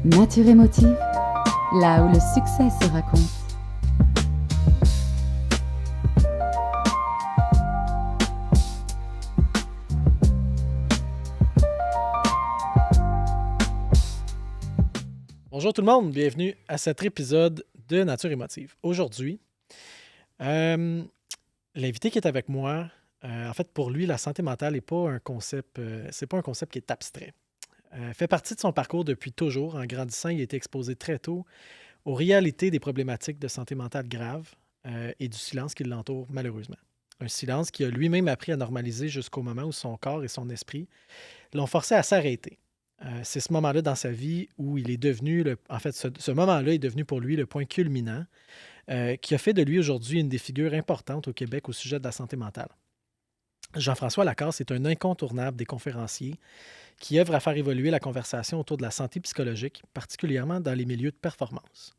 Nature émotive, là où le succès se raconte. Bonjour tout le monde, bienvenue à cet épisode de Nature émotive. Aujourd'hui, l'invité qui est avec moi, en fait pour lui, la santé mentale n'est pas un concept, c'est pas un concept qui est abstrait. Fait partie de son parcours depuis toujours. En grandissant, il a été exposé très tôt aux réalités des problématiques de santé mentale graves et du silence qui l'entoure malheureusement. Un silence qu'il a lui-même appris à normaliser jusqu'au moment où son corps et son esprit l'ont forcé à s'arrêter. C'est ce moment-là dans sa vie où il est devenu, ce moment-là est devenu pour lui le point culminant qui a fait de lui aujourd'hui une des figures importantes au Québec au sujet de la santé mentale. Jean-François Lacasse est un incontournable des conférenciers qui œuvre à faire évoluer la conversation autour de la santé psychologique, particulièrement dans les milieux de performance.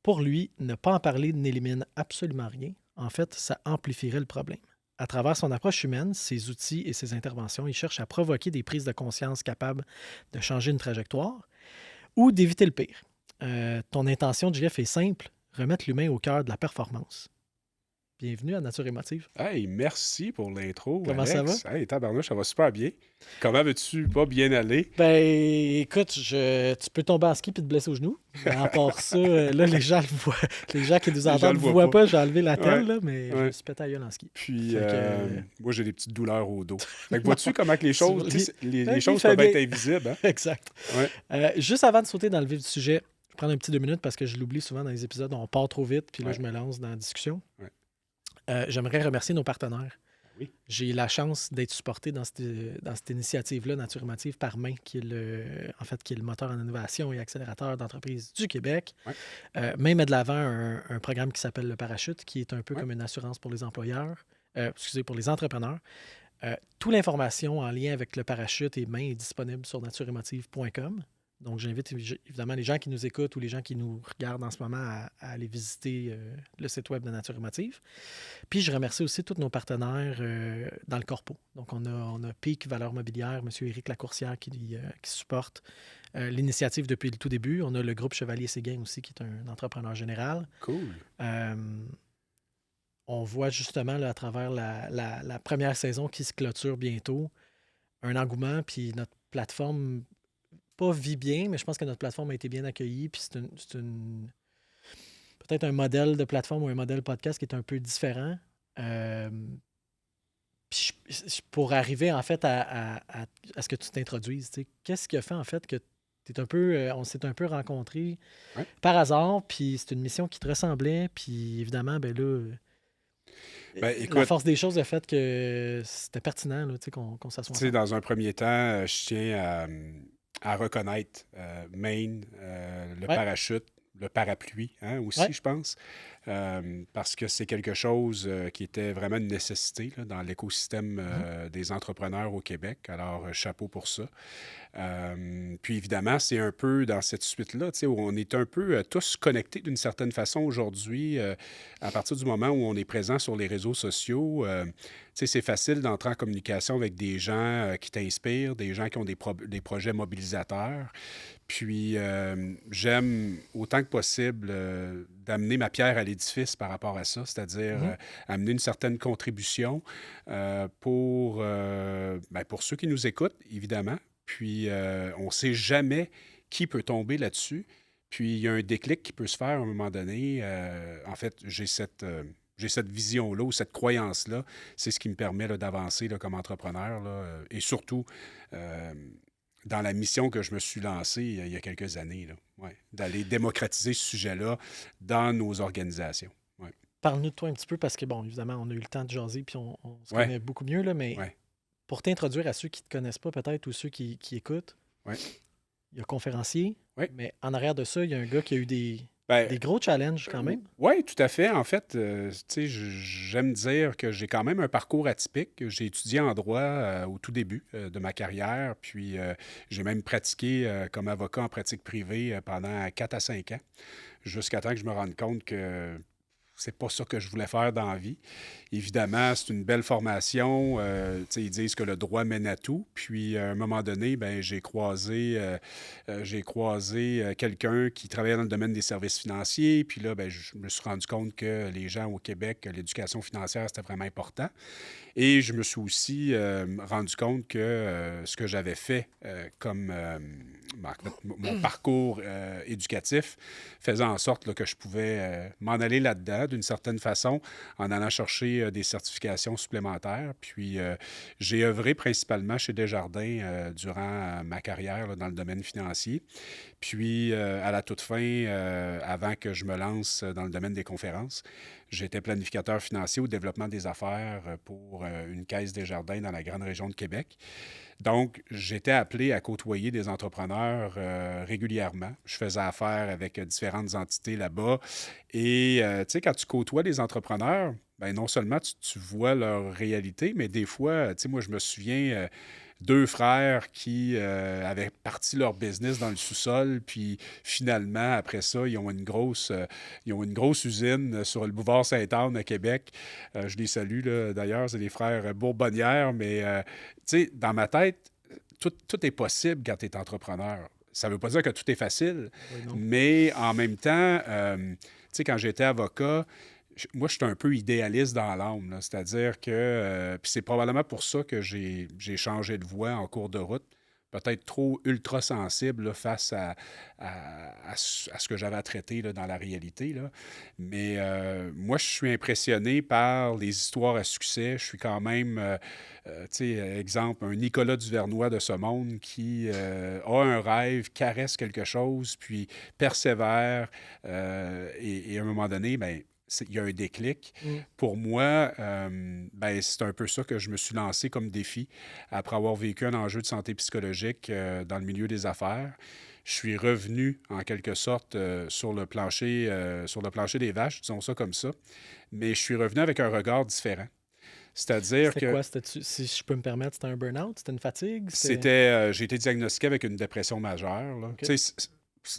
Pour lui, ne pas en parler n'élimine absolument rien. En fait, ça amplifierait le problème. À travers son approche humaine, ses outils et ses interventions, il cherche à provoquer des prises de conscience capables de changer une trajectoire ou d'éviter le pire. Ton intention, JF, est simple, remettre l'humain au cœur de la performance. Bienvenue à Nature émotive. Hey, merci pour l'intro, Comment Alex. ça va? Hey, tabarnouche, ça va super bien. Comment veux-tu pas bien aller? Ben, écoute, tu peux tomber en ski et te blesser au genou. Mais à part ça, là, les gens le voient. Les gens qui nous Les gens entendent le ne voient voient pas. J'ai enlevé la telle, Ouais, là, mais je me ouais. suis pété la gueule en ski. Puis, Fait que, moi, j'ai des petites douleurs au dos. Fait que vois-tu comment que les sur choses, tu sais, les Ben, choses fait peuvent être bien. invisibles, hein? Exact. Ouais, Juste avant de sauter dans le vif du sujet, je vais prendre un petit 2 minutes parce que je l'oublie souvent dans les épisodes. On part trop vite, puis là, ouais, je me lance dans la discussion. ouais. J'aimerais remercier nos partenaires. Oui. J'ai la chance d'être supporté dans cette initiative-là, Nature émotive, par Main, qui est qui est le moteur en innovation et accélérateur d'entreprises du Québec. Ouais. Main met de l'avant un programme qui s'appelle le Parachute, qui est un peu Ouais. comme une assurance pour les employeurs, pour les entrepreneurs. Toute l'information en lien avec le Parachute et Main est disponible sur natureémotive.com. Donc, j'invite évidemment les gens qui nous écoutent ou les gens qui nous regardent en ce moment à aller visiter le site web de Nature émotive. Puis, je remercie aussi tous nos partenaires dans le corpo. Donc, on a Peak Valeurs Mobilières, M. Éric Lacourcière qui supporte l'initiative depuis le tout début. On a le groupe Chevalier Séguin aussi, qui est un entrepreneur général. Cool. On voit justement là, à travers la première saison qui se clôture bientôt, un engouement, puis notre plateforme pas vit bien, mais je pense que notre plateforme a été bien accueillie, puis c'est peut-être un modèle de plateforme ou un modèle podcast qui est un peu différent. Puis pour arriver en fait à ce que tu t'introduises, tu sais, qu'est-ce qui a fait en fait que on s'est un peu rencontrés par hasard, puis c'est une mission qui te ressemblait, puis évidemment, ben là, Ben, la écoute, force des choses a fait que c'était pertinent là, tu sais, qu'on s'assoie tu sais, ensemble. dans un premier temps, je tiens à reconnaître Maine, le Ouais, parachute, le parapluie, hein, aussi, ouais. je pense, parce que c'est quelque chose qui était vraiment une nécessité là, dans l'écosystème des entrepreneurs au Québec. Alors, chapeau pour ça. Puis évidemment, c'est un peu dans cette suite-là, tu sais, où on est un peu tous connectés d'une certaine façon aujourd'hui, à partir du moment où on est présent sur les réseaux sociaux. Tu sais, c'est facile d'entrer en communication avec des gens qui t'inspirent, des gens qui ont des projets mobilisateurs. Puis j'aime autant que possible d'amener ma pierre à l'édifice par rapport à ça, c'est-à-dire amener une certaine contribution pour ceux qui nous écoutent, évidemment. Puis, on ne sait jamais qui peut tomber là-dessus. Puis, il y a un déclic qui peut se faire à un moment donné. En fait, j'ai cette vision-là ou cette croyance-là. C'est ce qui me permet là, d'avancer là, comme entrepreneur. Là, et surtout, dans la mission que je me suis lancée il y a quelques années, là, d'aller démocratiser ce sujet-là dans nos organisations. Ouais. Parle-nous de toi un petit peu parce que, bon, évidemment, on a eu le temps de jaser puis on se Ouais. connaît beaucoup mieux, là, mais Ouais. pour t'introduire à ceux qui ne te connaissent pas peut-être ou ceux qui écoutent, Ouais. il y a conférencier, Ouais. mais en arrière de ça, il y a un gars qui a eu des Ben, gros challenges quand même. Oui, tout à fait. En fait, tu sais, j'aime dire que j'ai quand même un parcours atypique. J'ai étudié en droit au tout début de ma carrière, puis j'ai même pratiqué comme avocat en pratique privée pendant 4 à 5 ans, jusqu'à temps que je me rende compte que c'est pas ça que je voulais faire dans la vie. Évidemment, c'est une belle formation. Ils disent que le droit mène à tout. Puis, à un moment donné, ben, j'ai croisé quelqu'un qui travaillait dans le domaine des services financiers. Puis là, ben, je me suis rendu compte que les gens au Québec, l'éducation financière, c'était vraiment important. Et je me suis aussi rendu compte que ce que j'avais fait mon parcours éducatif faisait en sorte là, que je pouvais m'en aller là-dedans d'une certaine façon en allant chercher des certifications supplémentaires. Puis j'ai œuvré principalement chez Desjardins durant ma carrière là, dans le domaine financier. Puis à la toute fin, avant que je me lance dans le domaine des conférences, j'étais planificateur financier au développement des affaires pour une caisse Desjardins dans la grande région de Québec. Donc, j'étais appelé à côtoyer des entrepreneurs régulièrement. Je faisais affaire avec différentes entités là-bas. Et, tu sais, quand tu côtoies des entrepreneurs, ben non seulement tu vois leur réalité, mais des fois, tu sais, moi, je me souviens deux frères qui avaient parti leur business dans le sous-sol, puis finalement, après ça, ils ont une grosse usine sur le boulevard Sainte-Anne à Québec. Je les salue, là, d'ailleurs, c'est les frères Bourbonnières, mais tu sais, dans ma tête, tout est possible quand tu es entrepreneur. Ça ne veut pas dire que tout est facile, Oui, non. mais en même temps, tu sais, quand j'étais avocat, moi, je suis un peu idéaliste dans l'âme, là. C'est-à-dire que, puis c'est probablement pour ça que j'ai changé de voie en cours de route, peut-être trop ultra sensible là, face à ce que j'avais à traiter là, dans la réalité, là. Mais moi, je suis impressionné par les histoires à succès. Je suis quand même, tu sais, exemple, un Nicolas Duvernois de ce monde qui a un rêve, caresse quelque chose, puis persévère, et à un moment donné, ben il y a un déclic. Mm. Pour moi, ben, c'est un peu ça que je me suis lancé comme défi après avoir vécu un enjeu de santé psychologique dans le milieu des affaires. Je suis revenu, en quelque sorte, sur le plancher des vaches, disons ça comme ça, mais je suis revenu avec un regard différent. C'est-à-dire C'était que quoi? Si je peux me permettre, c'était un burn-out? C'était une fatigue? j'ai été diagnostiqué avec une dépression majeure, là. OK. Tu sais,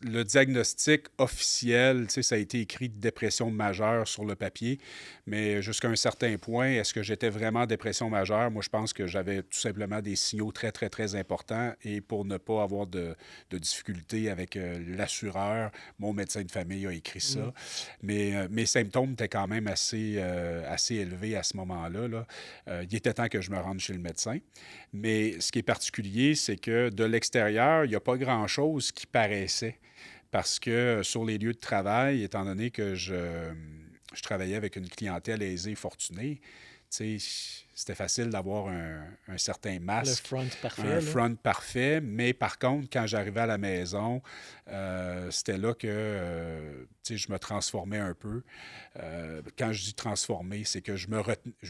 le diagnostic officiel, tu sais, ça a été écrit dépression majeure sur le papier, mais jusqu'à un certain point, est-ce que j'étais vraiment en dépression majeure? Moi, je pense que j'avais tout simplement des signaux très, très, très importants et pour ne pas avoir de difficultés avec l'assureur, mon médecin de famille a écrit ça. Mm. Mais mes symptômes étaient quand même assez élevés à ce moment-là, là. Il était temps que je me rende chez le médecin. Mais ce qui est particulier, c'est que de l'extérieur, il n'y a pas grand-chose qui paraissait. Parce que sur les lieux de travail, étant donné que je travaillais avec une clientèle aisée et fortunée, tu sais, c'était facile d'avoir un certain Le masque, front parfait, un là. front parfait. Mais par contre, quand j'arrivais à la maison, c'était là que tu sais, je me transformais un peu. Quand je dis transformer, c'est que je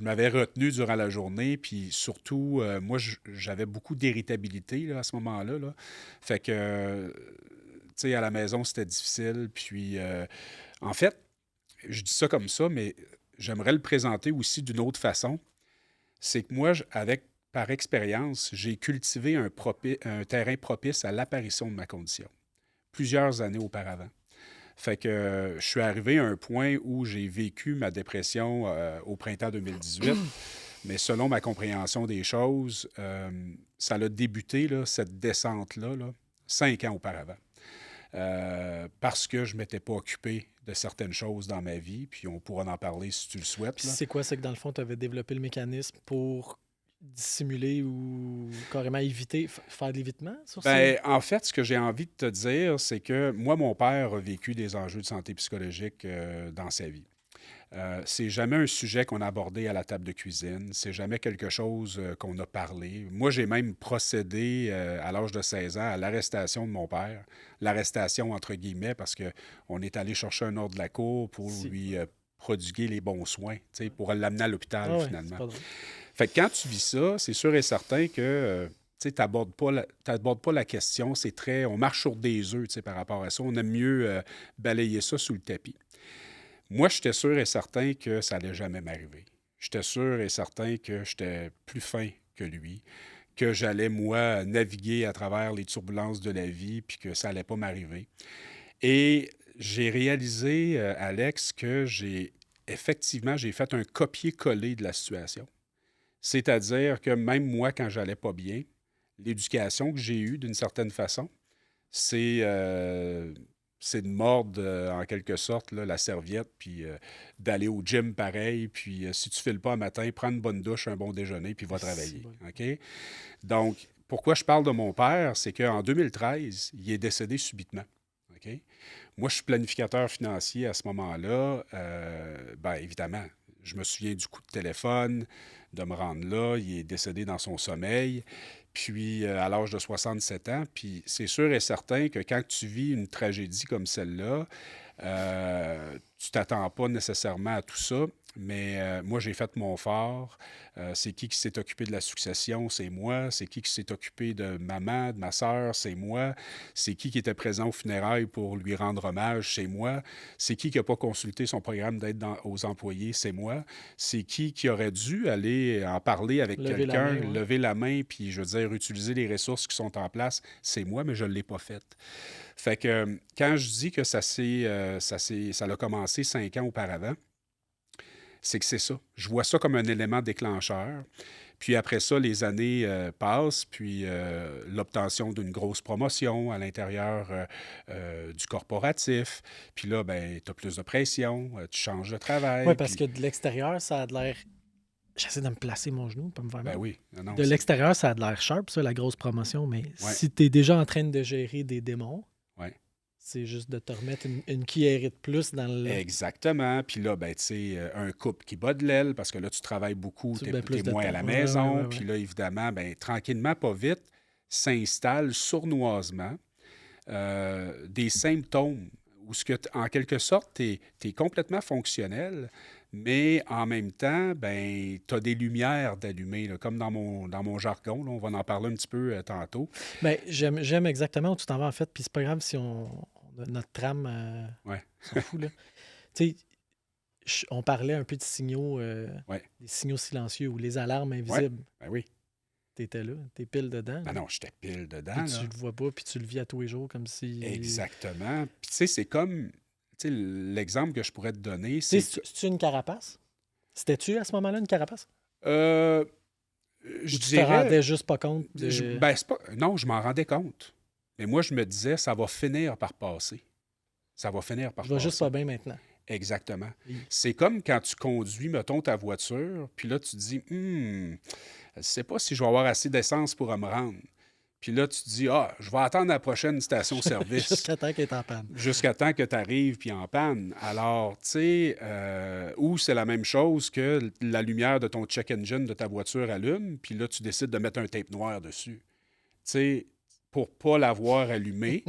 m'avais retenu durant la journée. Puis surtout, moi, j'avais beaucoup d'irritabilité là, à ce moment-là, là. Fait que, tu sais, à la maison, c'était difficile. Puis, en fait, je dis ça comme ça, mais j'aimerais le présenter aussi d'une autre façon. C'est que moi, par expérience, j'ai cultivé un terrain propice à l'apparition de ma condition, plusieurs années auparavant. Fait que je suis arrivé à un point où j'ai vécu ma dépression au printemps 2018, mais selon ma compréhension des choses, ça a débuté, là, cette descente-là, là, 5 ans auparavant. Parce que je ne m'étais pas occupé de certaines choses dans ma vie, puis on pourra en parler si tu le souhaites, Puis là. c'est quoi? C'est que dans le fond, tu avais développé le mécanisme pour dissimuler ou carrément éviter, faire de l'évitement sur ça? Ben, en fait, ce que j'ai envie de te dire, c'est que moi, mon père a vécu des enjeux de santé psychologique dans sa vie. C'est jamais un sujet qu'on a abordé à la table de cuisine. C'est jamais quelque chose qu'on a parlé. Moi, j'ai même procédé à l'âge de 16 ans à l'arrestation de mon père. L'arrestation, entre guillemets, parce qu'on est allé chercher un ordre de la cour pour Si. lui prodiguer les bons soins, tu sais, pour l'amener à l'hôpital, Ah ouais, c'est finalement. pas drôle. Fait que quand tu vis ça, c'est sûr et certain que tu n'abordes pas la question. C'est très. On marche sur des œufs, tu sais, par rapport à ça. On aime mieux balayer ça sous le tapis. Moi, j'étais sûr et certain que ça allait jamais m'arriver. J'étais sûr et certain que j'étais plus fin que lui, que j'allais, moi, naviguer à travers les turbulences de la vie, puis que ça allait pas m'arriver. Et j'ai réalisé, Alex, que j'ai effectivement, j'ai fait un copier-coller de la situation. C'est-à-dire que même moi, quand j'allais pas bien, l'éducation que j'ai eue, d'une certaine façon, c'est c'est de mordre, en quelque sorte, là, la serviette, puis d'aller au gym pareil, puis si tu files pas un matin, prends une bonne douche, un bon déjeuner, puis va C'est travailler. bon. OK? Donc, pourquoi je parle de mon père, c'est qu'en 2013, il est décédé subitement. OK? Moi, je suis planificateur financier à ce moment-là. Ben, évidemment, je me souviens du coup de téléphone, de me rendre là. Il est décédé dans son sommeil, puis à l'âge de 67 ans. Puis c'est sûr et certain que quand tu vis une tragédie comme celle-là, tu t'attends pas nécessairement à tout ça. Mais moi, j'ai fait mon fort. C'est qui s'est occupé de la succession? C'est moi. C'est qui s'est occupé de maman, de ma sœur? C'est moi. C'est qui était présent aux funérailles pour lui rendre hommage? C'est moi. C'est qui n'a pas consulté son programme d'aide aux employés? C'est moi. C'est qui aurait dû aller en parler avec Lever la quelqu'un, main, ouais. lever la main, puis je veux dire, utiliser les ressources qui sont en place? C'est moi, mais je ne l'ai pas fait. Fait que quand je dis que ça a commencé 5 ans auparavant, c'est que c'est ça. Je vois ça comme un élément déclencheur. Puis après ça, les années passent, puis l'obtention d'une grosse promotion à l'intérieur du corporatif. Puis là, ben, tu as plus de pression, tu changes de travail. Oui, parce puis- que de l'extérieur, ça a de l'air. J'essaie de me placer mon genou, pas me faire Ben mal. oui, non, non, De c'est- l'extérieur, ça a de l'air sharp, ça, la grosse promotion, mais Ouais. si tu es déjà en train de gérer des démons, Ouais. c'est juste de te remettre une cuillerée de plus dans le. Exactement. Puis là, ben, tu sais, un couple qui bat de l'aile parce que là, tu travailles beaucoup, Tu tu mets plus es de moins à temps. la Ouais, maison. ouais, ouais, Puis ouais. là, évidemment, ben, tranquillement, pas vite, s'installe sournoisement des symptômes où, en quelque sorte, tu es complètement fonctionnel, mais en même temps, ben, tu as des lumières d'allumer, là, comme dans mon jargon. Là, on va en parler un petit peu tantôt. Ben, j'aime exactement où tu t'en vas, en fait, puis c'est pas grave si notre trame Ouais, s'en fout, là. Tu sais, on parlait un peu de signaux, ouais, des signaux silencieux ou les alarmes ouais. invisibles. Ben oui. T'étais là, t'es pile dedans. Ben là. non, j'étais pile dedans, Puis là. tu le vois pas, puis tu le vis à tous les jours comme si. Exactement. Puis tu sais, c'est comme, tu sais, l'exemple que je pourrais te donner, Tu sais, c'est... c'est-tu une carapace? C'était-tu à ce moment-là une carapace? Euh, Ou je tu te dirais... rendais juste pas compte de. Ben, c'est pas... Non, je m'en rendais compte. Mais moi, je me disais, ça va finir par passer. Ça va finir par Je vais juste passer. pas bien maintenant. Exactement. Oui. C'est comme quand tu conduis, mettons, ta voiture, puis là, tu te dis, je ne sais pas si je vais avoir assez d'essence pour me rendre. Puis là, tu te dis, je vais attendre la prochaine station-service. Jusqu'à temps qu'elle est en panne. Jusqu'à temps que tu arrives puis en panne. Alors, tu sais, ou c'est la même chose que la lumière de ton check engine de ta voiture allume, puis là, tu décides de mettre un tape noir dessus. Tu sais, pour pas l'avoir allumé.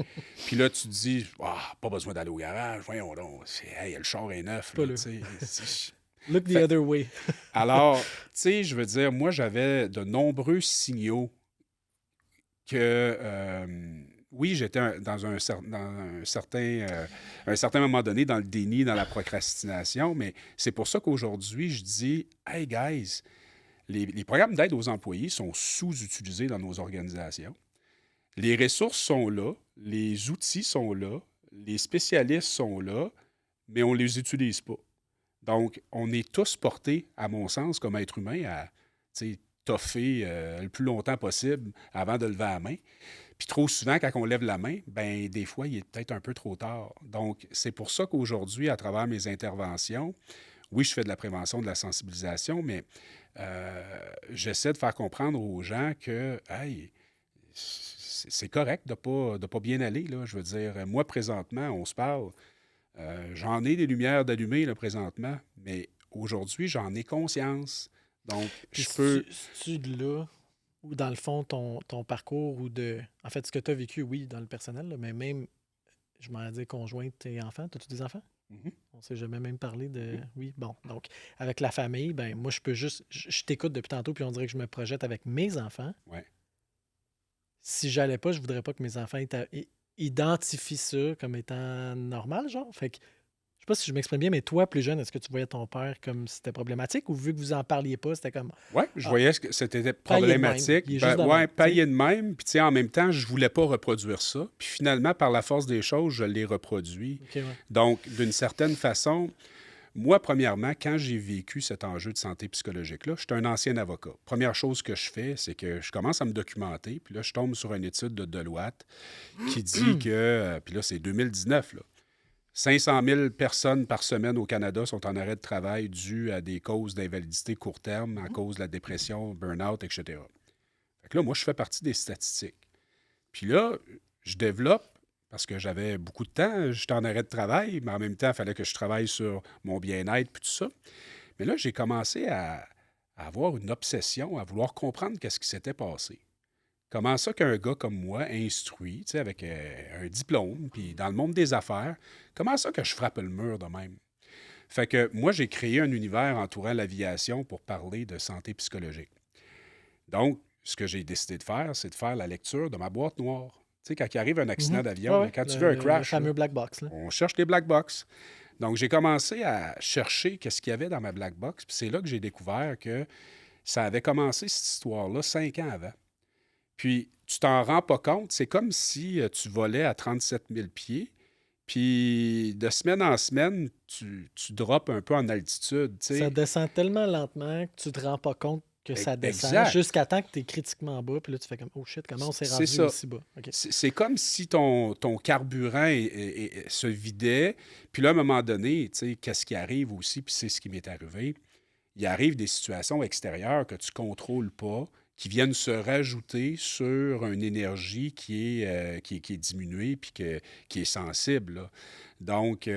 Puis là, tu te dis, pas besoin d'aller au garage, voyons donc. Hey, le char est neuf. Pas Là, là. tu sais. Look the Fait- other way. Alors, tu sais, je veux dire, moi, j'avais de nombreux signaux que, oui, j'étais dans un certain moment donné dans le déni, dans la procrastination, mais c'est pour ça qu'aujourd'hui, je dis, hey, guys, les programmes d'aide aux employés sont sous-utilisés dans nos organisations. Les ressources sont là, les outils sont là, les spécialistes sont là, mais on ne les utilise pas. Donc, on est tous portés, à mon sens, comme être humain, à toffer le plus longtemps possible avant de lever la main. Puis trop souvent, quand on lève la main, ben des fois, il est peut-être un peu trop tard. Donc, c'est pour ça qu'aujourd'hui, à travers mes interventions, oui, je fais de la prévention, de la sensibilisation, mais j'essaie de faire comprendre aux gens que, hey, c'est correct de pas bien aller, là. Je veux dire, moi, présentement, on se parle, j'en ai des lumières d'allumées, là, présentement, mais aujourd'hui, j'en ai conscience. Donc, Puis je peux... tu de là, ou dans le fond, ton parcours, ou de. En fait, ce que tu as vécu, oui, dans le personnel, là, mais même, je m'en dire conjointe et enfants. As-tu des enfants? Mhm. On s'est jamais même parlé de. Oui, bon. Donc, avec la famille, ben moi, je peux juste. Je t'écoute depuis tantôt, puis on dirait que je me projette avec mes enfants. Ouais. Si j'allais pas, je voudrais pas que mes enfants identifient ça comme étant normal, genre. Fait que, je sais pas si je m'exprime bien, mais toi, plus jeune, est-ce que tu voyais ton père comme si c'était problématique, ou vu que vous en parliez pas, c'était comme. Oui, je voyais que c'était Paillé de problématique. même. Il est juste de Oui, même, tu sais. paillé de même. Puis, tu sais, en même temps, je voulais pas reproduire ça. Puis, finalement, par la force des choses, je l'ai reproduit. Ok, ouais. Donc, d'une certaine façon, Moi, premièrement, quand j'ai vécu cet enjeu de santé psychologique-là, j'étais un ancien avocat. Première chose que je fais, c'est que je commence à me documenter, puis là, je tombe sur une étude de Deloitte qui dit que, puis là, c'est 2019, là, 500 000 personnes par semaine au Canada sont en arrêt de travail dû à des causes d'invalidité court terme, à cause de la dépression, burn-out, etc. Fait que là, moi, je fais partie des statistiques. Puis là, je développe, parce que j'avais beaucoup de temps, j'étais en arrêt de travail, mais en même temps, il fallait que je travaille sur mon bien-être, puis tout ça. Mais là, j'ai commencé à avoir une obsession, à vouloir comprendre qu'est-ce qui s'était passé. Comment ça qu'un gars comme moi, instruit, tu sais, avec un diplôme, puis dans le monde des affaires, comment ça que je frappe le mur de même? Fait que moi, j'ai créé un univers entourant l'aviation pour parler de santé psychologique. Donc, ce que j'ai décidé de faire, c'est de faire la lecture de ma boîte noire. Tu sais, quand il arrive un accident d'avion, Ouais, quand tu veux un le crash, fameux là, black box. Là. on cherche les black box. Donc, j'ai commencé à chercher qu'est-ce qu'il y avait dans ma black box. Puis c'est là que j'ai découvert que ça avait commencé, cette histoire-là, 5 ans avant. Puis, tu t'en rends pas compte. C'est comme si tu volais à 37 000 pieds. Puis, de semaine en semaine, tu droppes un peu en altitude. Tu Ça sais. descend tellement lentement que tu te rends pas compte que ça descend Exact. jusqu'à temps que tu es critiquement bas. Puis là, tu fais comme, oh shit, comment on s'est C'est rendu ça. aussi bas? OK. C'est comme si ton carburant se vidait. Puis là, à un moment donné, tu sais, qu'est-ce qui arrive aussi, puis c'est ce qui m'est arrivé, il arrive des situations extérieures que tu ne contrôles pas, qui viennent se rajouter sur une énergie qui est diminuée puis qui est sensible, là. Donc,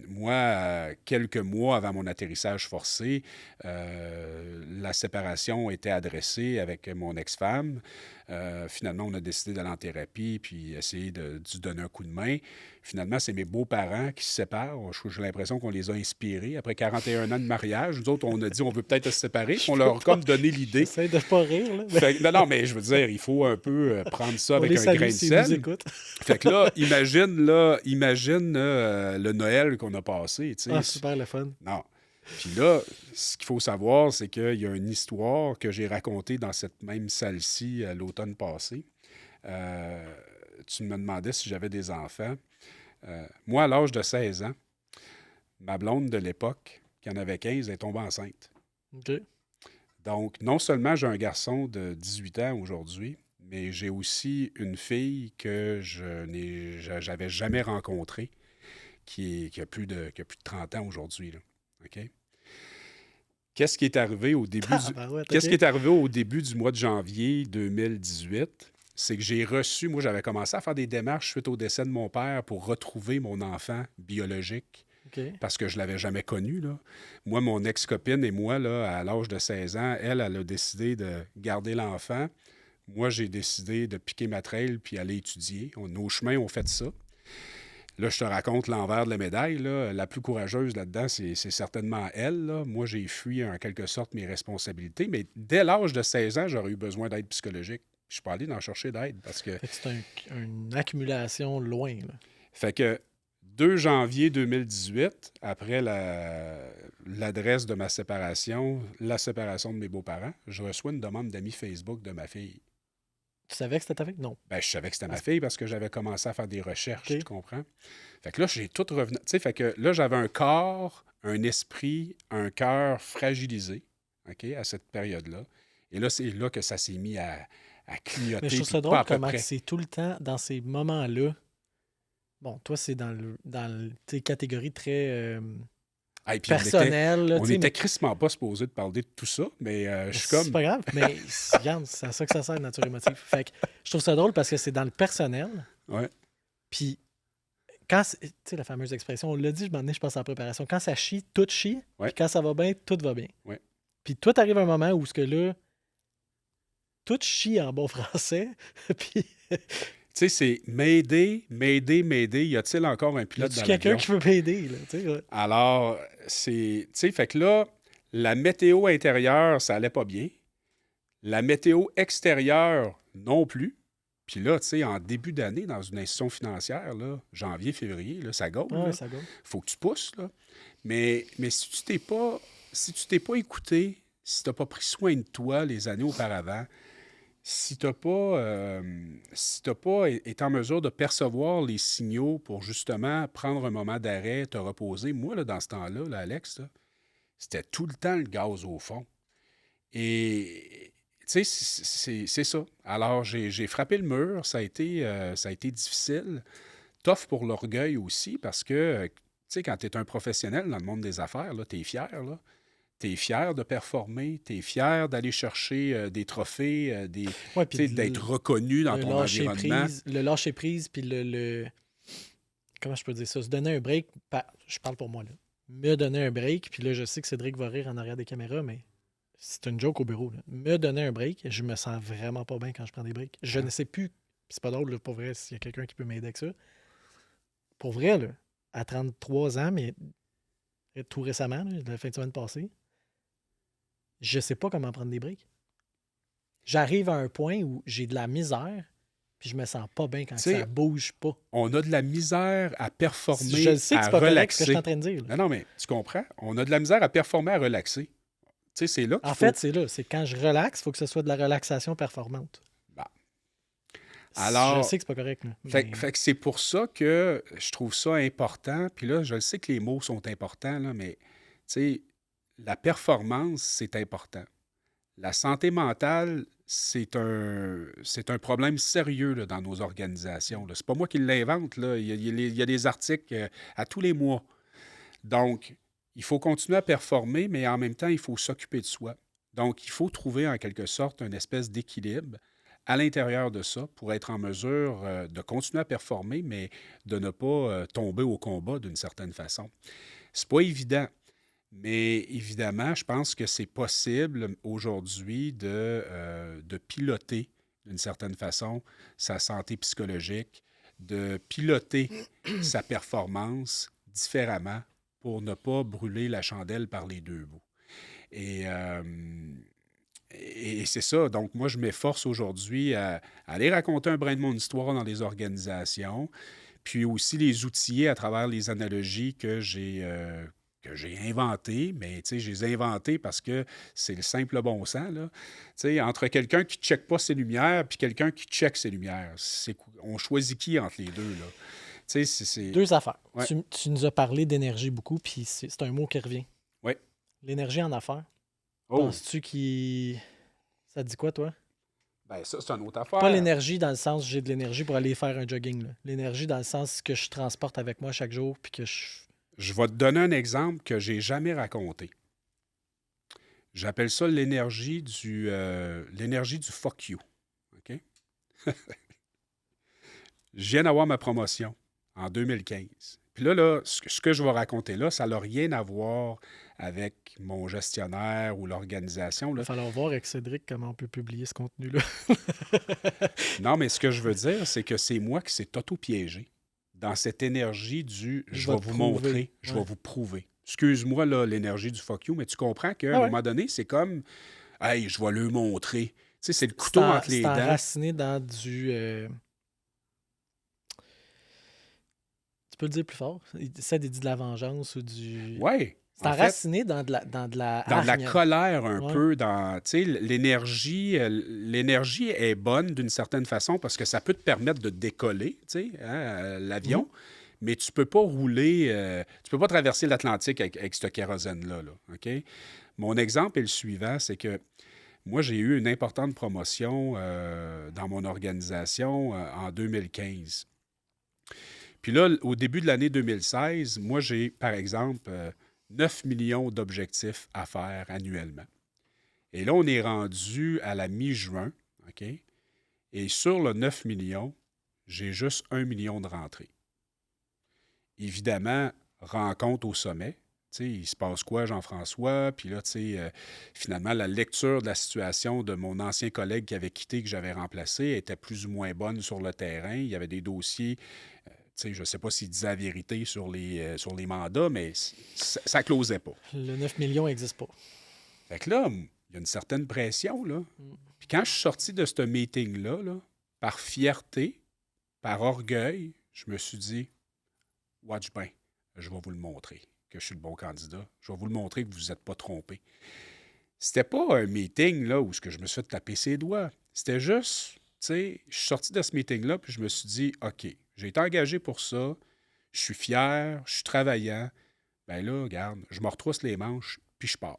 moi, quelques mois avant mon atterrissage forcé, la séparation était adressée avec mon ex-femme. Finalement, on a décidé d'aller en thérapie puis essayer de lui donner un coup de main. Finalement, c'est mes beaux-parents qui se séparent. J'ai l'impression qu'on les a inspirés. Après 41 ans de mariage, nous autres, on a dit on veut peut-être se séparer. On leur a comme donné l'idée. J'essaie de pas rire. Là, mais... Non, mais je veux dire, il faut un peu prendre ça avec un grain de sel. Fait que là, imagine le Noël qu'on a passé. Ah, super le fun. Non. Puis là, ce qu'il faut savoir, c'est qu'il y a une histoire que j'ai racontée dans cette même salle-ci l'automne passé. Tu me demandais si j'avais des enfants. Moi, à l'âge de 16 ans, ma blonde de l'époque, qui en avait 15, est tombée enceinte. OK. Donc, non seulement j'ai un garçon de 18 ans aujourd'hui, mais j'ai aussi une fille que j'avais jamais rencontrée, qui a plus de 30 ans aujourd'hui. Là. OK? Qu'est-ce qui est arrivé au début Qu'est-ce qui est arrivé au début du mois de janvier 2018? C'est que j'ai reçu, moi j'avais commencé à faire des démarches suite au décès de mon père pour retrouver mon enfant biologique. Okay. Parce que je ne l'avais jamais connu. Là. Moi, mon ex-copine et moi, là, à l'âge de 16 ans, elle a décidé de garder l'enfant. Moi, j'ai décidé de piquer ma trail puis aller étudier. Nos chemins ont fait ça. Là, je te raconte l'envers de la médaille. Là. La plus courageuse là-dedans, c'est certainement elle. Là. Moi, j'ai fui en quelque sorte mes responsabilités. Mais dès l'âge de 16 ans, j'aurais eu besoin d'aide psychologique. Je suis pas allé d'en chercher d'aide parce que... C'est une accumulation loin. Là. Fait que 2 janvier 2018, après l'adresse de ma séparation, la séparation de mes beaux-parents, je reçois une demande d'amis Facebook de ma fille. Tu savais que c'était ta fille? Non. Ben, je savais que c'était ma fille parce que j'avais commencé à faire des recherches, tu comprends? Fait que là, j'ai tout revenu. Tu sais, fait que là, j'avais un corps, un esprit, un cœur fragilisé, OK, à cette période-là. Et là, c'est là que ça s'est mis à clignoter. Mais je trouve ça drôle comment c'est tout le temps dans ces moments-là. Bon, toi, c'est dans tes catégories très personnelles. On était crissement pas supposé de parler de tout ça, mais je suis comme... C'est pas grave, mais regarde, c'est à ça que ça sert, nature émotive. Fait que je trouve ça drôle parce que c'est dans le personnel. Ouais. Puis, quand... Tu sais, la fameuse expression, on l'a dit, je pense en préparation, quand ça chie, tout chie. Ouais. Puis quand ça va bien, tout va bien. Ouais. Puis toi, t'arrives à un moment où ce que là, tout chie en bon français, puis... Tu sais, c'est m'aider. Y a-t-il encore un pilote dans l'avion? quelqu'un qui peut m'aider, là, tu sais. Ouais. Alors, c'est... Tu sais, fait que là, la météo intérieure, ça allait pas bien. La météo extérieure, non plus. Puis là, tu sais, en début d'année, dans une institution financière, là, janvier, février, là, ça gaule. Ouais, ça gaule. Faut que tu pousses, là. Mais si tu t'es pas écouté, si tu n'as pas pris soin de toi les années auparavant, si tu n'as pas, été en mesure de percevoir les signaux pour justement prendre un moment d'arrêt, te reposer, moi, là, dans ce temps-là, là, Alex, là, c'était tout le temps le gaz au fond. Et tu sais, c'est ça. Alors, j'ai frappé le mur, ça a été difficile, tough pour l'orgueil aussi, parce que, tu sais, quand tu es un professionnel dans le monde des affaires, tu es fier, là. Tu es fier de performer, tu es fier d'aller chercher des trophées, Ouais, tu sais, d'être reconnu dans le ton lâcher environnement. prise, le lâcher prise, puis comment je peux dire ça? Se donner un break, je parle pour moi, là. Me donner un break, puis là, je sais que Cédric va rire en arrière des caméras, mais c'est une joke au bureau, là. Me donner un break, je me sens vraiment pas bien quand je prends des breaks. Je ne sais plus, c'est pas drôle, là, pour vrai, s'il y a quelqu'un qui peut m'aider avec ça. Pour vrai, là, à 33 ans, mais tout récemment, là, la fin de semaine passée, je sais pas comment prendre des breaks. J'arrive à un point où j'ai de la misère, puis je me sens pas bien quand Tu sais, ça bouge pas. on a de la misère à Je performer, le sais que à c'est pas correct ce que je suis en relaxer. train de dire, là. Non, non, mais tu comprends? On a de la misère à performer, à relaxer. Tu sais, c'est là qu'il En faut... fait, c'est là. C'est quand je relaxe, il faut que ce soit de la relaxation performante. Bon. Je Alors, sais que c'est pas correct, là, fait mais que c'est pour ça que je trouve ça important. Puis là, je le sais que les mots sont importants, là, mais tu sais, la performance, c'est important. La santé mentale, c'est un problème sérieux là, dans nos organisations. Là. C'est pas moi qui l'invente. Là. Il y a des articles à tous les mois. Donc, il faut continuer à performer, mais en même temps, il faut s'occuper de soi. Donc, il faut trouver en quelque sorte une espèce d'équilibre à l'intérieur de ça pour être en mesure de continuer à performer, mais de ne pas tomber au combat d'une certaine façon. C'est pas évident. Mais évidemment, je pense que c'est possible aujourd'hui de piloter d'une certaine façon sa santé psychologique, de piloter sa performance différemment pour ne pas brûler la chandelle par les deux bouts. Et, euh, et c'est ça. Donc, moi, je m'efforce aujourd'hui à aller raconter un brin de mon histoire dans les organisations, puis aussi les outiller à travers les analogies que j'ai inventées, mais tu sais, je les ai inventées parce que c'est le simple bon sens, là. Tu sais, entre quelqu'un qui ne check pas ses lumières puis quelqu'un qui check ses lumières, on choisit qui entre les deux, là? Tu sais, deux affaires. Ouais. Tu nous as parlé d'énergie beaucoup, puis c'est un mot qui revient. Oui. L'énergie en affaires. Oh, Penses-tu qu'il... Ça te dit quoi, toi? ben ça, c'est une autre Pas affaire. l'énergie dans le sens j'ai de l'énergie pour aller faire un jogging, là. L'énergie dans le sens que je transporte avec moi chaque jour, puis que je... Je vais te donner un exemple que j'ai jamais raconté. J'appelle ça l'énergie du fuck you. OK? Je viens d'avoir ma promotion en 2015. Puis là, ce que je vais raconter là, ça n'a rien à voir avec mon gestionnaire ou l'organisation. Il va Là. falloir voir avec Cédric comment on peut publier ce contenu-là. Non, mais ce que je veux dire, c'est que c'est moi qui s'est auto-piégé dans cette énergie du « je vais vous montrer, je vais vous prouver ». Excuse-moi, là, l'énergie du fuck you, mais tu comprends qu'à un moment donné, c'est comme « hey, je vais le montrer ». Tu sais, c'est le couteau entre les dents. C'est enraciné dans du... Tu peux le dire plus fort? Ça dit de la vengeance ou du... Oui. C'est enraciné dans de la dans de la colère un peu, dans, tu sais, l'énergie est bonne d'une certaine façon parce que ça peut te permettre de décoller, tu sais, hein, l'avion, mais tu peux pas rouler, tu peux pas traverser l'Atlantique avec ce kérosène-là, là, OK? Mon exemple est le suivant, c'est que moi, j'ai eu une importante promotion dans mon organisation en 2015. Puis là, au début de l'année 2016, moi, j'ai, par exemple... 9 millions d'objectifs à faire annuellement. Et là, on est rendu à la mi-juin, OK? Et sur le 9 millions, j'ai juste 1 million de rentrées. Évidemment, rencontre au sommet. Tu sais, il se passe quoi, Jean-François? Puis là, tu sais, finalement, la lecture de la situation de mon ancien collègue qui avait quitté, que j'avais remplacé, était plus ou moins bonne sur le terrain. Il y avait des dossiers... je ne sais pas s'il disait la vérité sur les mandats, mais ça ne closait pas. Le 9 millions n'existe pas. Fait que là, il y a une certaine pression, là. Puis quand je suis sorti de ce meeting-là, là, par fierté, par orgueil, je me suis dit, watch bien, je vais vous le montrer que je suis le bon candidat. Je vais vous le montrer que vous n'êtes pas trompé. C'était pas un meeting là, où ce que je me suis fait taper ses doigts. C'était juste, tu sais, je suis sorti de ce meeting-là, puis je me suis dit, OK, j'ai été engagé pour ça, je suis fier, je suis travaillant. Ben là, regarde, je me retrousse les manches, puis je pars.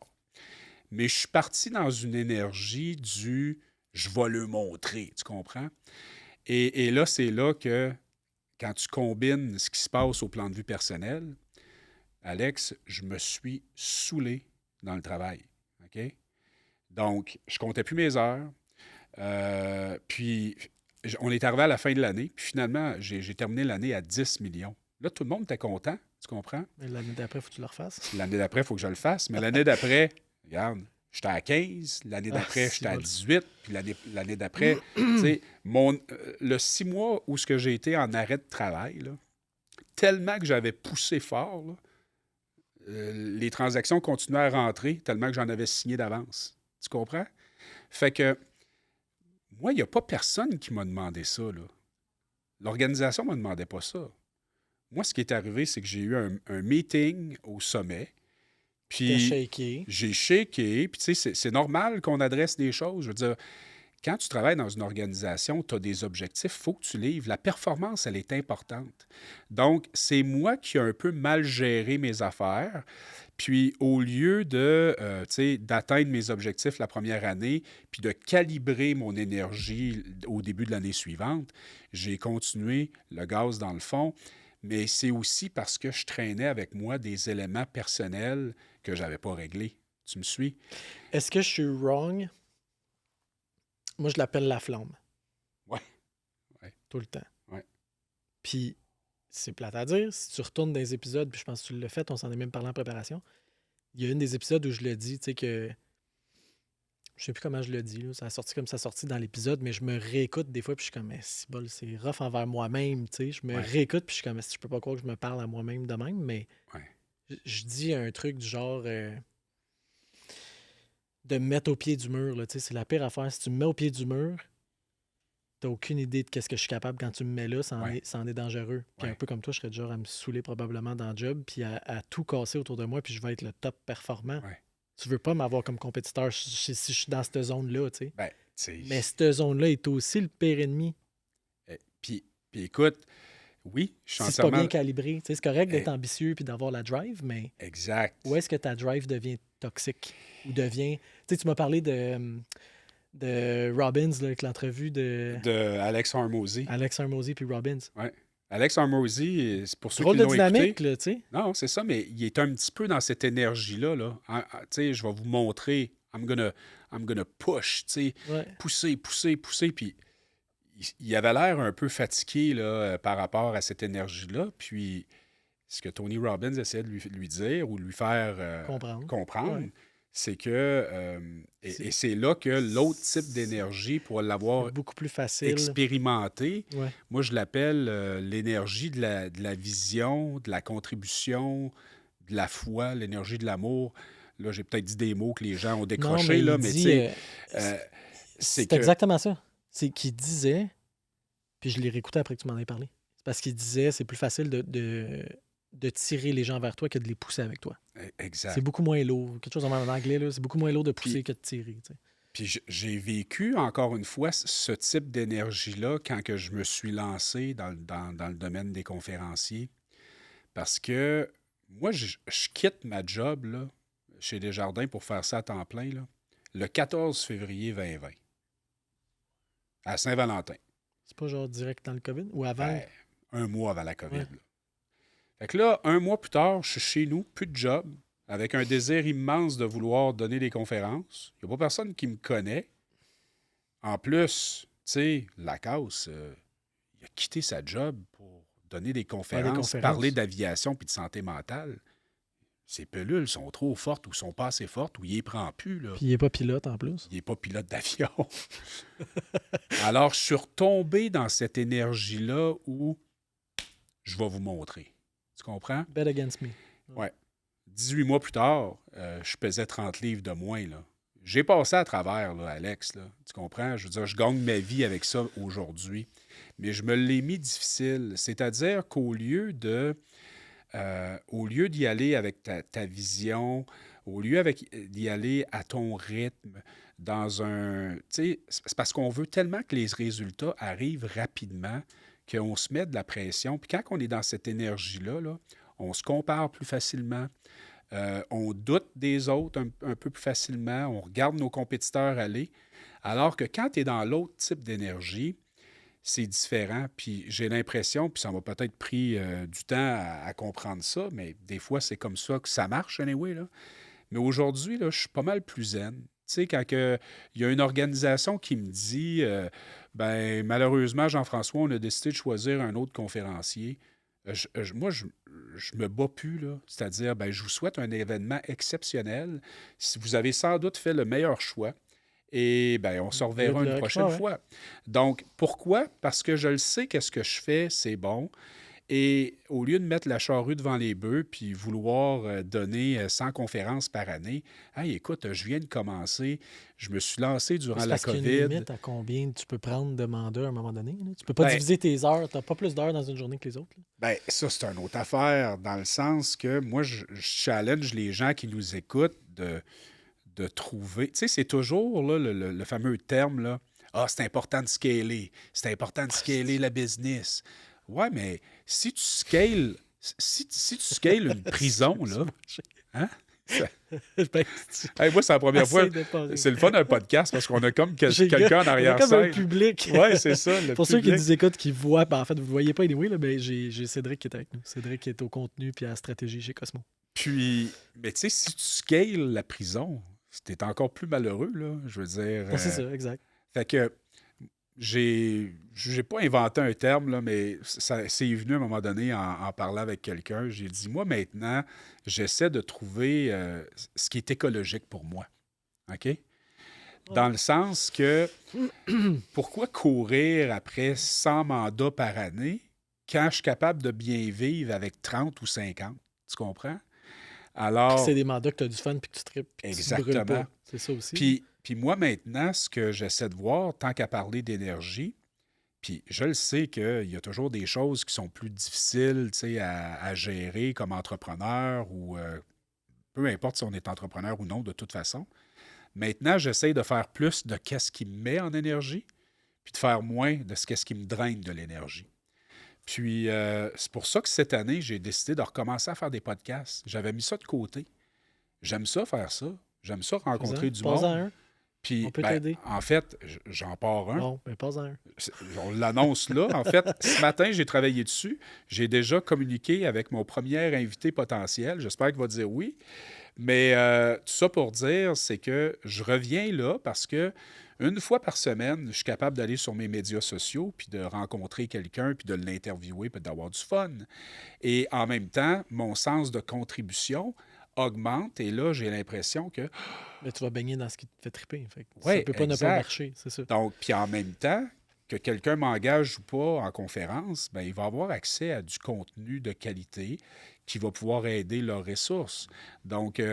Mais je suis parti dans une énergie du je vais le montrer, tu comprends? Et là, c'est là que quand tu combines ce qui se passe au plan de vue personnel, Alex, je me suis saoulé dans le travail. OK? Donc, je comptais plus mes heures. Puis, on est arrivé à la fin de l'année. Puis finalement, j'ai terminé l'année à 10 millions. Là, tout le monde était content, tu comprends? Mais l'année d'après, il faut que tu le refasses. L'année d'après, il faut que je le fasse. Mais l'année d'après, regarde, j'étais à 15. L'année Ah, d'après, si j'étais à bol. 18. Puis l'année d'après, tu sais, le 6 mois où ce que j'ai été en arrêt de travail, là, tellement que j'avais poussé fort, là, les transactions continuaient à rentrer tellement que j'en avais signé d'avance. Tu comprends? Fait que moi, il n'y a pas personne qui m'a demandé ça, là. L'organisation ne me demandait pas ça. Moi, ce qui est arrivé, c'est que j'ai eu un meeting au sommet, T'es puis shaké. j'ai shaké, puis tu sais, c'est normal qu'on adresse des choses. Je veux dire, quand tu travailles dans une organisation, tu as des objectifs, il faut que tu livres. La performance, elle est importante. Donc, c'est moi qui ai un peu mal géré mes affaires. Puis, au lieu de, tu sais, d'atteindre mes objectifs la première année, puis de calibrer mon énergie au début de l'année suivante, j'ai continué le gaz dans le fond. Mais c'est aussi parce que je traînais avec moi des éléments personnels que je n'avais pas réglés. Tu me suis? Est-ce que je suis wrong? Moi, je l'appelle la flamme, Ouais, ouais, tout le temps. ouais. Puis, c'est plate à dire. Si tu retournes dans les épisodes, puis je pense que tu l'as fait, on s'en est même parlé en préparation. Il y a une des épisodes où je le dis, tu sais, que. Je sais plus comment je le dis, là. Ça a sorti comme ça a sorti dans l'épisode, mais je me réécoute des fois, puis je suis comme, c'est bol, c'est rough envers moi-même, tu sais. Je me Ouais, réécoute, puis je suis comme, je peux pas croire que je me parle à moi-même de même, mais ouais. je dis un truc du genre de me mettre au pied du mur, là, tu sais. C'est la pire affaire. Si tu me mets au pied du mur, t'as aucune idée de qu'est-ce que je suis capable quand tu me mets là, Ouais, ça en est dangereux. Puis un ouais, peu comme toi, je serais du genre à me saouler probablement dans le job, puis à tout casser autour de moi, puis je vais être le top performant. ouais. Tu veux pas m'avoir comme compétiteur si je suis dans cette zone-là, tu sais. Ben, tu Mais sais, cette zone-là est aussi le pire ennemi. puis écoute, oui, je suis Si c'est pas entièrement bien calibré. Tu sais, c'est correct d'être eh, ambitieux puis d'avoir la drive, mais où exact. est-ce que ta drive devient toxique? Ou devient. Tu sais, tu m'as parlé de Robbins, là, avec l'entrevue de De Alex Hormozy. Alex Hormozy puis Robbins. Ouais. Alex Hormozy, c'est pour ceux qui Drôle de l'ont écouté. dynamique, là, tu sais. Non, c'est ça, mais il est un petit peu dans cette énergie-là. Là. Tu sais, je vais vous montrer. I'm gonna push, tu sais, Ouais. pousser, pousser, pousser. Puis il avait l'air un peu fatigué là, par rapport à cette énergie-là. Puis ce que Tony Robbins essayait de lui dire ou de lui faire Comprendre. comprendre, Ouais. c'est que, et c'est là que l'autre type d'énergie, pour C'est l'avoir beaucoup plus facile. expérimenté, Ouais. moi je l'appelle l'énergie de la vision, de la contribution, de la foi, l'énergie de l'amour. Là, j'ai peut-être dit des mots que les gens ont Non, décrochés, mais là, il mais tu dit. sais, euh, c'est C'est que... exactement ça. C'est qu'il disait, puis je l'ai réécouté après que tu m'en aies parlé. C'est parce qu'il disait c'est plus facile de tirer les gens vers toi que de les pousser avec toi. C'est Exact. beaucoup moins lourd. Quelque chose en anglais, là, c'est beaucoup moins lourd de pousser Puis, que de tirer. Tu sais. puis j'ai vécu, encore une fois, ce type d'énergie-là quand que je me suis lancé dans le domaine des conférenciers. Parce que moi, je quitte ma job là, chez Desjardins pour faire ça à temps plein là, le 14 février 2020, à Saint-Valentin. C'est pas genre direct dans le COVID ou avant. Ben, un mois avant la COVID. Ouais. Là. Fait que là, un mois plus tard, je suis chez nous, plus de job, avec un désir immense de vouloir donner des conférences. Il n'y a pas personne qui me connaît. En plus, tu sais, Lacasse, il a quitté sa job pour donner des Faire des conférences, conférences. parler d'aviation puis de santé mentale. Ces pilules sont trop fortes ou sont pas assez fortes ou il les prend plus. Là. Puis il est pas pilote en plus. Il n'est pas pilote d'avion. Alors, je suis retombé dans cette énergie-là où je vais vous montrer. Tu comprends? Bet against me. Ouais. 18 mois plus tard, je pesais 30 livres de moins. Là. J'ai passé à travers, là, Alex. Là. Tu comprends? Je veux dire, je gagne ma vie avec ça aujourd'hui. Mais je me l'ai mis difficile. C'est-à-dire qu'au lieu d'y aller avec ta vision, au lieu d'y aller à ton rythme, dans un... Tu sais, c'est parce qu'on veut tellement que les résultats arrivent rapidement qu'on se met de la pression. Puis quand on est dans cette énergie-là, là, on se compare plus facilement, on doute des autres un peu plus facilement, on regarde nos compétiteurs aller, alors que quand tu es dans l'autre type d'énergie, c'est différent. Puis j'ai l'impression, puis ça m'a peut-être pris du temps à comprendre ça, mais des fois, c'est comme ça que ça marche, anyway, là. Mais aujourd'hui, là, je suis pas mal plus zen. Tu sais, quand il y a une organisation qui me dit ben malheureusement, Jean-François, on a décidé de choisir un autre conférencier. Moi, je me bats plus, là. C'est-à-dire, ben, je vous souhaite un événement exceptionnel. Si vous avez sans doute fait le meilleur choix, et ben, on se reverra une prochaine fois. Donc, pourquoi? Parce que je le sais que ce que je fais, c'est bon. Et au lieu de mettre la charrue devant les bœufs puis vouloir donner 100 conférences par année, hey, écoute, je viens de commencer, je me suis lancé durant la COVID. Qu'il y a une limite à combien tu peux prendre de mandats à un moment donné. Là. Tu peux pas diviser tes heures. Tu n'as pas plus d'heures dans une journée que les autres. Là. Ben, ça, c'est une autre affaire, dans le sens que moi, je challenge les gens qui nous écoutent de trouver. Tu sais, c'est toujours là, le fameux terme, là. Ah, c'est important de scaler. C'est important de scaler la business. Ouais, mais si tu scales, si tu scales une prison, là, hein? Hey, moi, c'est la première fois. C'est le fun d'un podcast parce qu'on a comme quelqu'un en arrière-scène. Comme un public. Oui, c'est ça. Pour ceux qui nous écoutent, qui voient, ben, en fait, vous ne voyez pas anyway, là, ben, j'ai Cédric qui est avec nous. Cédric qui est au contenu puis à la stratégie chez Cosmo. Puis, mais tu sais, si tu scales la prison, t'es encore plus malheureux, là. Je veux dire. C'est ça, exact. Fait que j'ai pas inventé un terme, là, mais c'est venu à un moment donné en parlant avec quelqu'un. J'ai dit, moi, maintenant, j'essaie de trouver ce qui est écologique pour moi. OK? Dans le sens que, pourquoi courir après 100 mandats par année quand je suis capable de bien vivre avec 30 ou 50? Tu comprends? Alors, c'est des mandats que tu as du fun puis que tu tripes. Exactement. Pas. C'est ça aussi. Puis moi, maintenant, ce que j'essaie de voir, tant qu'à parler d'énergie, puis je le sais qu'il y a toujours des choses qui sont plus difficiles à gérer comme entrepreneur ou peu importe si on est entrepreneur ou non, de toute façon. Maintenant, j'essaie de faire plus de qu'est-ce qui me met en énergie, puis de faire moins de qu'est-ce qui me draine de l'énergie. Puis, c'est pour ça que cette année, j'ai décidé de recommencer à faire des podcasts. J'avais mis ça de côté. J'aime ça faire ça. J'aime ça rencontrer du monde. Un. Puis, on peut t'aider. En fait, j'en pars un. Bon, ben pas un. On l'annonce là. En fait, ce matin, j'ai travaillé dessus. J'ai déjà communiqué avec mon premier invité potentiel. J'espère qu'il va dire oui. Mais tout ça pour dire, c'est que je reviens là parce que une fois par semaine, je suis capable d'aller sur mes médias sociaux puis de rencontrer quelqu'un puis de l'interviewer puis d'avoir du fun. Et en même temps, mon sens de contribution augmente et là, j'ai l'impression que... Mais tu vas baigner dans ce qui te fait triper. Fait que ouais, ça peut pas ne pas marcher, c'est ça. Donc, puis en même temps, que quelqu'un m'engage ou pas en conférence, ben, il va avoir accès à du contenu de qualité qui va pouvoir aider leurs ressources. Donc, tu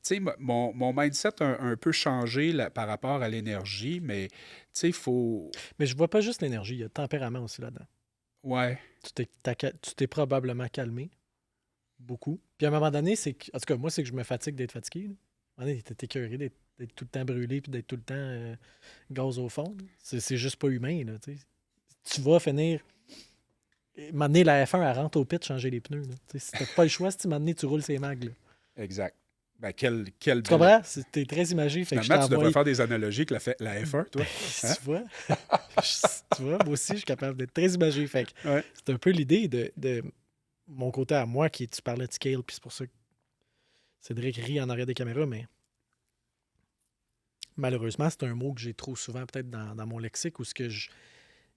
sais, mon mindset a un peu changé par rapport à l'énergie, mais tu sais, il faut... Mais je vois pas juste l'énergie, il y a le tempérament aussi là-dedans. Ouais. Tu t'es probablement calmé. Beaucoup. Puis à un moment donné, en tout cas, moi, c'est que je me fatigue d'être fatigué. Là. À un moment donné, t'es écœuré d'être tout le temps brûlé puis d'être tout le temps gaz au fond. C'est juste pas humain. Là, tu vas finir... M'amener la F1, elle rentre au pit, changer les pneus. Là. Si t'as pas le choix, si tu m'amener, tu roules ces mags. Là. Exact. Ben, quel tu comprends? T'es très imagé. Fait Finalement, tu devrais faire des analogies avec la F1, toi. Hein? Tu vois, moi aussi, je suis capable d'être très imagé. Fait que c'est un peu l'idée de mon côté à moi, tu parlais de scale, puis c'est pour ça que Cédric rit en arrière des caméras, mais malheureusement, c'est un mot que j'ai trop souvent peut-être dans mon lexique où ce que je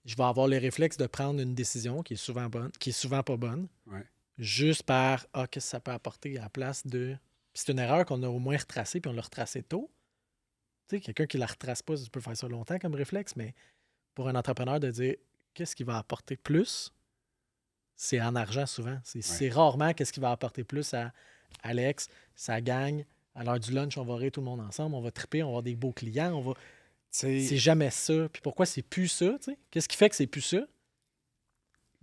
vais avoir le réflexe de prendre une décision qui est souvent bonne, qui est souvent pas bonne, juste par qu'est-ce que ça peut apporter à la place de... Puis c'est une erreur qu'on a au moins retracée, puis on l'a retracée tôt. Tu sais, quelqu'un qui la retrace pas, ça peut faire ça longtemps comme réflexe, mais pour un entrepreneur de dire qu'est-ce qui va apporter plus, c'est en argent souvent. C'est rarement qu'est-ce qui va apporter plus à Alex, sa gang. À l'heure du lunch, on va rire tout le monde ensemble, on va triper, on va avoir des beaux clients, on va... C'est jamais ça. Puis pourquoi c'est plus ça? T'sais? Qu'est-ce qui fait que c'est plus ça?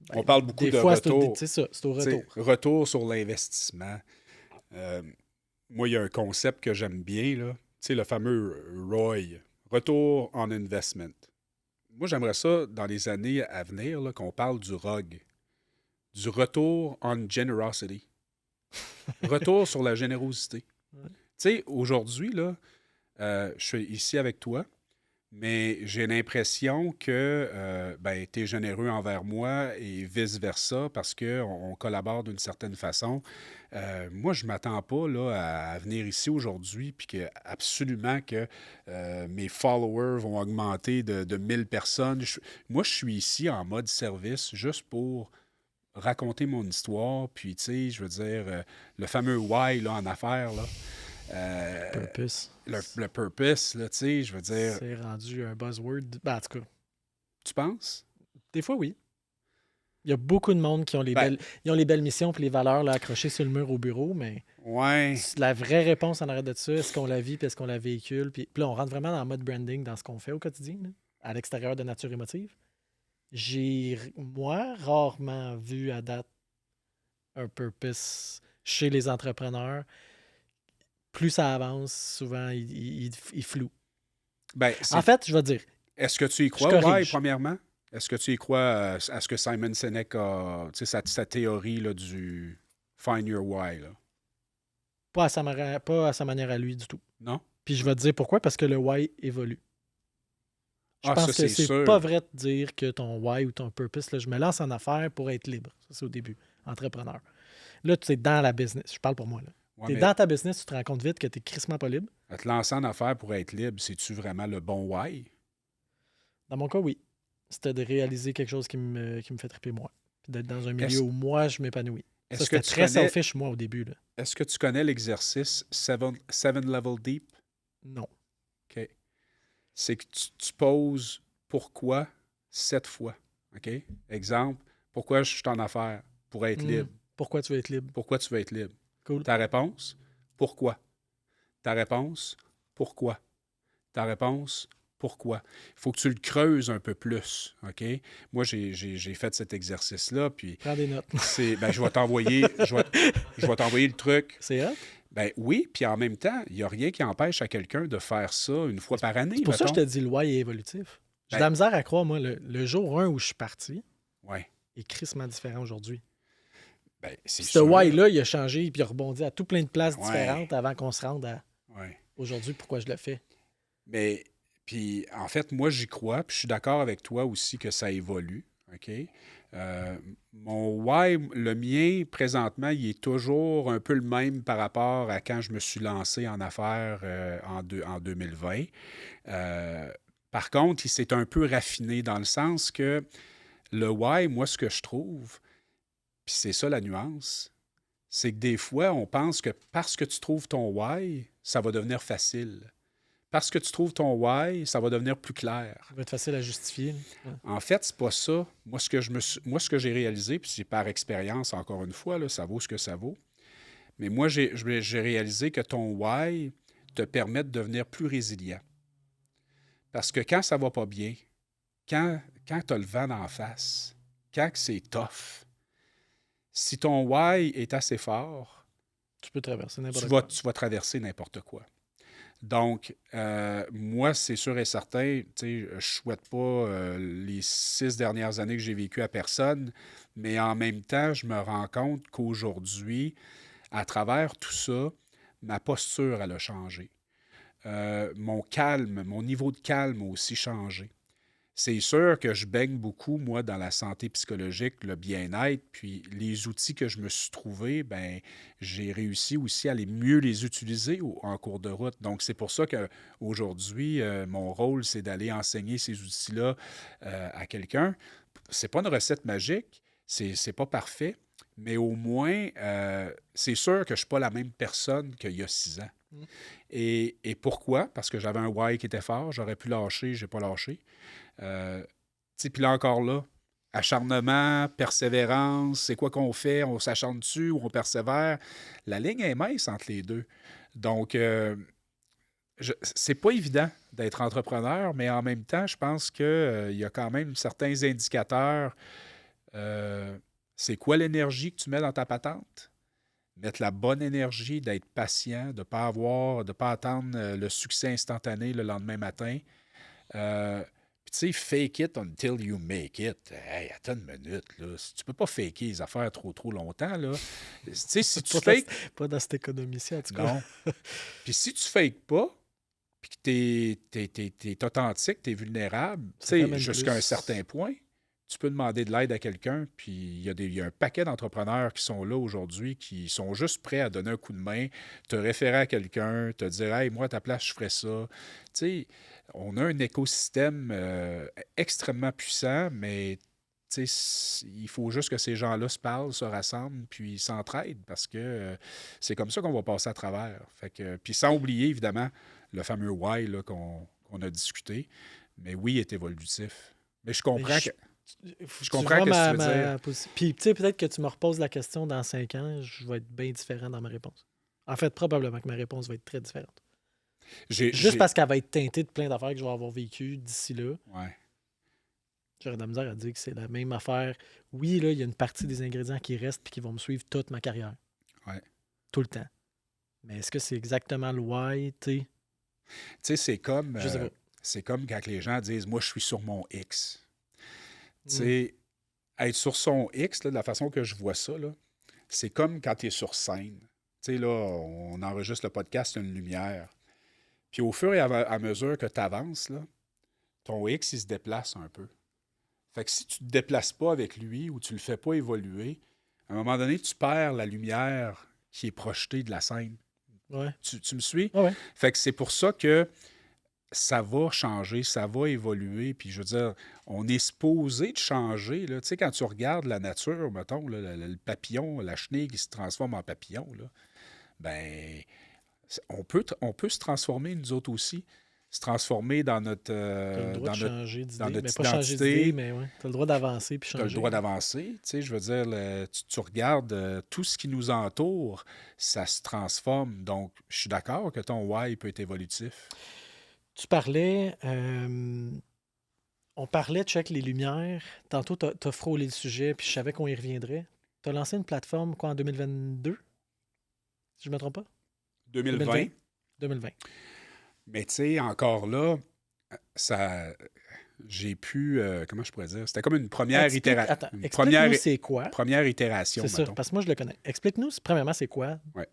Ben, on parle beaucoup des de fois, retour. C'est ça, c'est au retour. Retour sur l'investissement. Moi, il y a un concept que j'aime bien, là. Tu sais, le fameux ROI, Retour on Investment. Moi, j'aimerais ça, dans les années à venir, là, qu'on parle du ROG, du Retour on Generosity. Retour sur la générosité. Ouais. Tu sais, aujourd'hui, là, je suis ici avec toi, mais j'ai l'impression que ben, tu es généreux envers moi et vice-versa parce qu'on collabore d'une certaine façon. Moi, je ne m'attends pas là, à venir ici aujourd'hui puis que absolument que mes followers vont augmenter de 1000 personnes. Moi, je suis ici en mode service juste pour raconter mon histoire. Puis, tu sais, je veux dire, le fameux why là, en affaires, là. Purpose. Le purpose, là, tu sais, je veux dire, C'est rendu un buzzword. Ben, en tout cas, tu penses? des fois, oui. Il y a beaucoup de monde qui ont Ben, ils ont les belles missions et les valeurs là, accrochées sur le mur au bureau, mais ouais. la vraie réponse en arrêt de ça, est-ce qu'on la vit puis est-ce qu'on la véhicule? Puis là, on rentre vraiment dans le mode branding dans ce qu'on fait au quotidien, là, à l'extérieur de Nature Émotive. J'ai, moi, rarement vu à date un purpose chez les entrepreneurs. Plus ça avance, souvent, il floue. Ben, En fait, je vais te dire, est-ce que tu y je crois, ouais, corrige. premièrement? Est-ce que tu y crois à ce que Simon Sinek a, tu sais, sa théorie là, du Find Your Why, là? Pas à sa manière à lui du tout. Non? Puis je vais te dire pourquoi, parce que le why évolue. Je Ah, ça, pense que c'est c'est sûr. pas vrai de dire que ton why ou ton purpose, là, je me lance en affaires pour être libre. Ça, c'est au début, entrepreneur. Là, tu es dans la business. Je parle pour moi. Ouais, Tu es mais dans ta business, tu te rends compte vite que tu es crissement pas libre. à te lancer en affaires pour être libre, c'est-tu vraiment le bon why? Dans mon cas, oui. C'était de réaliser quelque chose qui me fait triper moi. Puis d'être dans un milieu Est-ce où moi, je m'épanouis. Ça, est-ce que c'était tu très connais, selfish, moi, au début. Là. est-ce que tu connais l'exercice seven Level Deep? Non. OK. C'est que tu poses pourquoi 7 fois. OK? Exemple, pourquoi je suis en affaires? Pour être libre. Pourquoi tu veux être libre? Pourquoi tu veux être libre? Cool. Ta réponse, pourquoi? Ta réponse, pourquoi? Ta réponse, pourquoi? Il faut que tu le creuses un peu plus, OK? Moi, j'ai fait cet exercice-là, puis Prends des notes. ben, je vais t'envoyer le truc. C'est hot. Ben oui, puis en même temps, il n'y a rien qui empêche à quelqu'un de faire ça une fois par année, C'est pour ça que je mettons. te dis le why est évolutif. J'ai de Ben, la misère à croire, moi, le jour 1 où je suis parti ouais. est crissement différent aujourd'hui. Ben, c'est Ce sûr. why-là, il a changé puis il a rebondi à tout plein de places Ouais. différentes avant qu'on se rende à Ouais. aujourd'hui pourquoi je le fais. Mais, puis, en fait, moi, j'y crois, puis je suis d'accord avec toi aussi que ça évolue, OK? Mon why, le mien, présentement, il est toujours un peu le même par rapport à quand je me suis lancé en affaires en 2020. Par contre, il s'est un peu raffiné dans le sens que le why, moi, ce que je trouve, puis c'est ça la nuance, c'est que des fois, on pense que parce que tu trouves ton why, ça va devenir facile. Parce que tu trouves ton why, ça va devenir plus clair. Ça va être facile à justifier. Ouais. En fait, c'est pas ça. Moi, ce que j'ai réalisé, puis c'est par expérience, encore une fois, là, ça vaut ce que ça vaut. Mais moi, j'ai réalisé que ton why te permet de devenir plus résilient. Parce que quand ça va pas bien, quand tu as le vent d'en face, quand c'est tough, si ton why est assez fort, Tu peux traverser n'importe tu quoi. vas traverser n'importe quoi. Donc, moi, c'est sûr et certain, tu sais, je souhaite pas les 6 dernières années que j'ai vécues à personne, mais en même temps, je me rends compte qu'aujourd'hui, à travers tout ça, ma posture, elle a changé. Mon calme, mon niveau de calme a aussi changé. C'est sûr que je baigne beaucoup, moi, dans la santé psychologique, le bien-être, puis les outils que je me suis trouvés, ben, j'ai réussi aussi à mieux les utiliser en cours de route. Donc, c'est pour ça qu'aujourd'hui, mon rôle, c'est d'aller enseigner ces outils-là à quelqu'un. C'est pas une recette magique, c'est pas parfait, mais au moins, c'est sûr que je ne suis pas la même personne qu'il y a 6 ans. Mm. Et pourquoi? Parce que j'avais un why qui était fort, j'aurais pu lâcher, j'ai pas lâché. Puis là encore là, acharnement, persévérance, c'est quoi qu'on fait? On s'acharne dessus ou on persévère? La ligne est mince entre les deux. Donc, c'est pas évident d'être entrepreneur, mais en même temps, je pense qu'il y a quand même certains indicateurs. C'est quoi l'énergie que tu mets dans ta patente? mettre la bonne énergie, d'être patient, de ne pas attendre le succès instantané le lendemain matin. Puis tu sais, fake it until you make it. Hey, attends une minute, là. Tu peux pas faker les affaires trop longtemps, là. Tu sais, si tu fakes... Pas dans cette économie-ci, en tout cas. Non. Puis si tu fakes pas, puis que t'es authentique, t'es vulnérable, tu sais, jusqu'à un certain point, tu peux demander de l'aide à quelqu'un, puis il y a un paquet d'entrepreneurs qui sont là aujourd'hui, qui sont juste prêts à donner un coup de main, te référer à quelqu'un, te dire « Hey, moi, à ta place, je ferais ça. » Tu sais, on a un écosystème extrêmement puissant, mais tu sais, il faut juste que ces gens-là se parlent, se rassemblent, puis s'entraident, parce que c'est comme ça qu'on va passer à travers. Fait que, puis sans oublier, évidemment, le fameux « why » là, qu'on a discuté, mais oui, il est évolutif. Mais je comprends que... Je comprends ce que tu veux dire. Puis, tu sais, peut-être que tu me reposes la question dans 5 ans, je vais être bien différent dans ma réponse. En fait, probablement que ma réponse va être très différente. Juste parce qu'elle va être teintée de plein d'affaires que je vais avoir vécues d'ici là. Ouais. J'aurais de la misère à dire que c'est la même affaire. Oui, là, il y a une partie des ingrédients qui restent et qui vont me suivre toute ma carrière. Ouais. Tout le temps. Mais est-ce que c'est exactement le why, tu sais? Tu sais, c'est comme, Je sais pas. c'est comme quand les gens disent « Moi, je suis sur mon X ». Tu sais, être sur son X, là, de la façon que je vois ça, là, c'est comme quand tu es sur scène. Tu sais, là, on enregistre le podcast, il y a une lumière. Puis au fur et à mesure que tu avances, là, ton X, il se déplace un peu. Fait que si tu ne te déplaces pas avec lui ou tu ne le fais pas évoluer, à un moment donné, tu perds la lumière qui est projetée de la scène. Ouais. Tu me suis? Ouais. Fait que c'est pour ça que ça va changer, ça va évoluer. Puis je veux dire, on est supposé de changer. Là. Tu sais, quand tu regardes la nature, mettons, là, le papillon, la chenille qui se transforme en papillon, là, ben, on peut se transformer, nous autres aussi. Se transformer dans notre Tu as le droit de changer d'idée. dans notre Mais pas changer d'idée, mais ouais. Tu as le droit d'avancer puis changer. Tu as le droit d'avancer. Tu sais, je veux dire, tu regardes tout ce qui nous entoure, ça se transforme. Donc, je suis d'accord que ton why peut être évolutif. Tu parlais, on parlait de check les lumières. Tantôt, tu as frôlé le sujet, puis je savais qu'on y reviendrait. Tu as lancé une plateforme, quoi, en 2022? Si je ne me trompe pas? 2020. 2020. Mais tu sais, encore là, ça, j'ai pu, comment je pourrais dire? C'était comme une première itération. Attends, explique-nous c'est quoi. Première itération, c'est mettons. Ça, parce que moi, je le connais. Explique-nous, premièrement, c'est quoi. Ouais.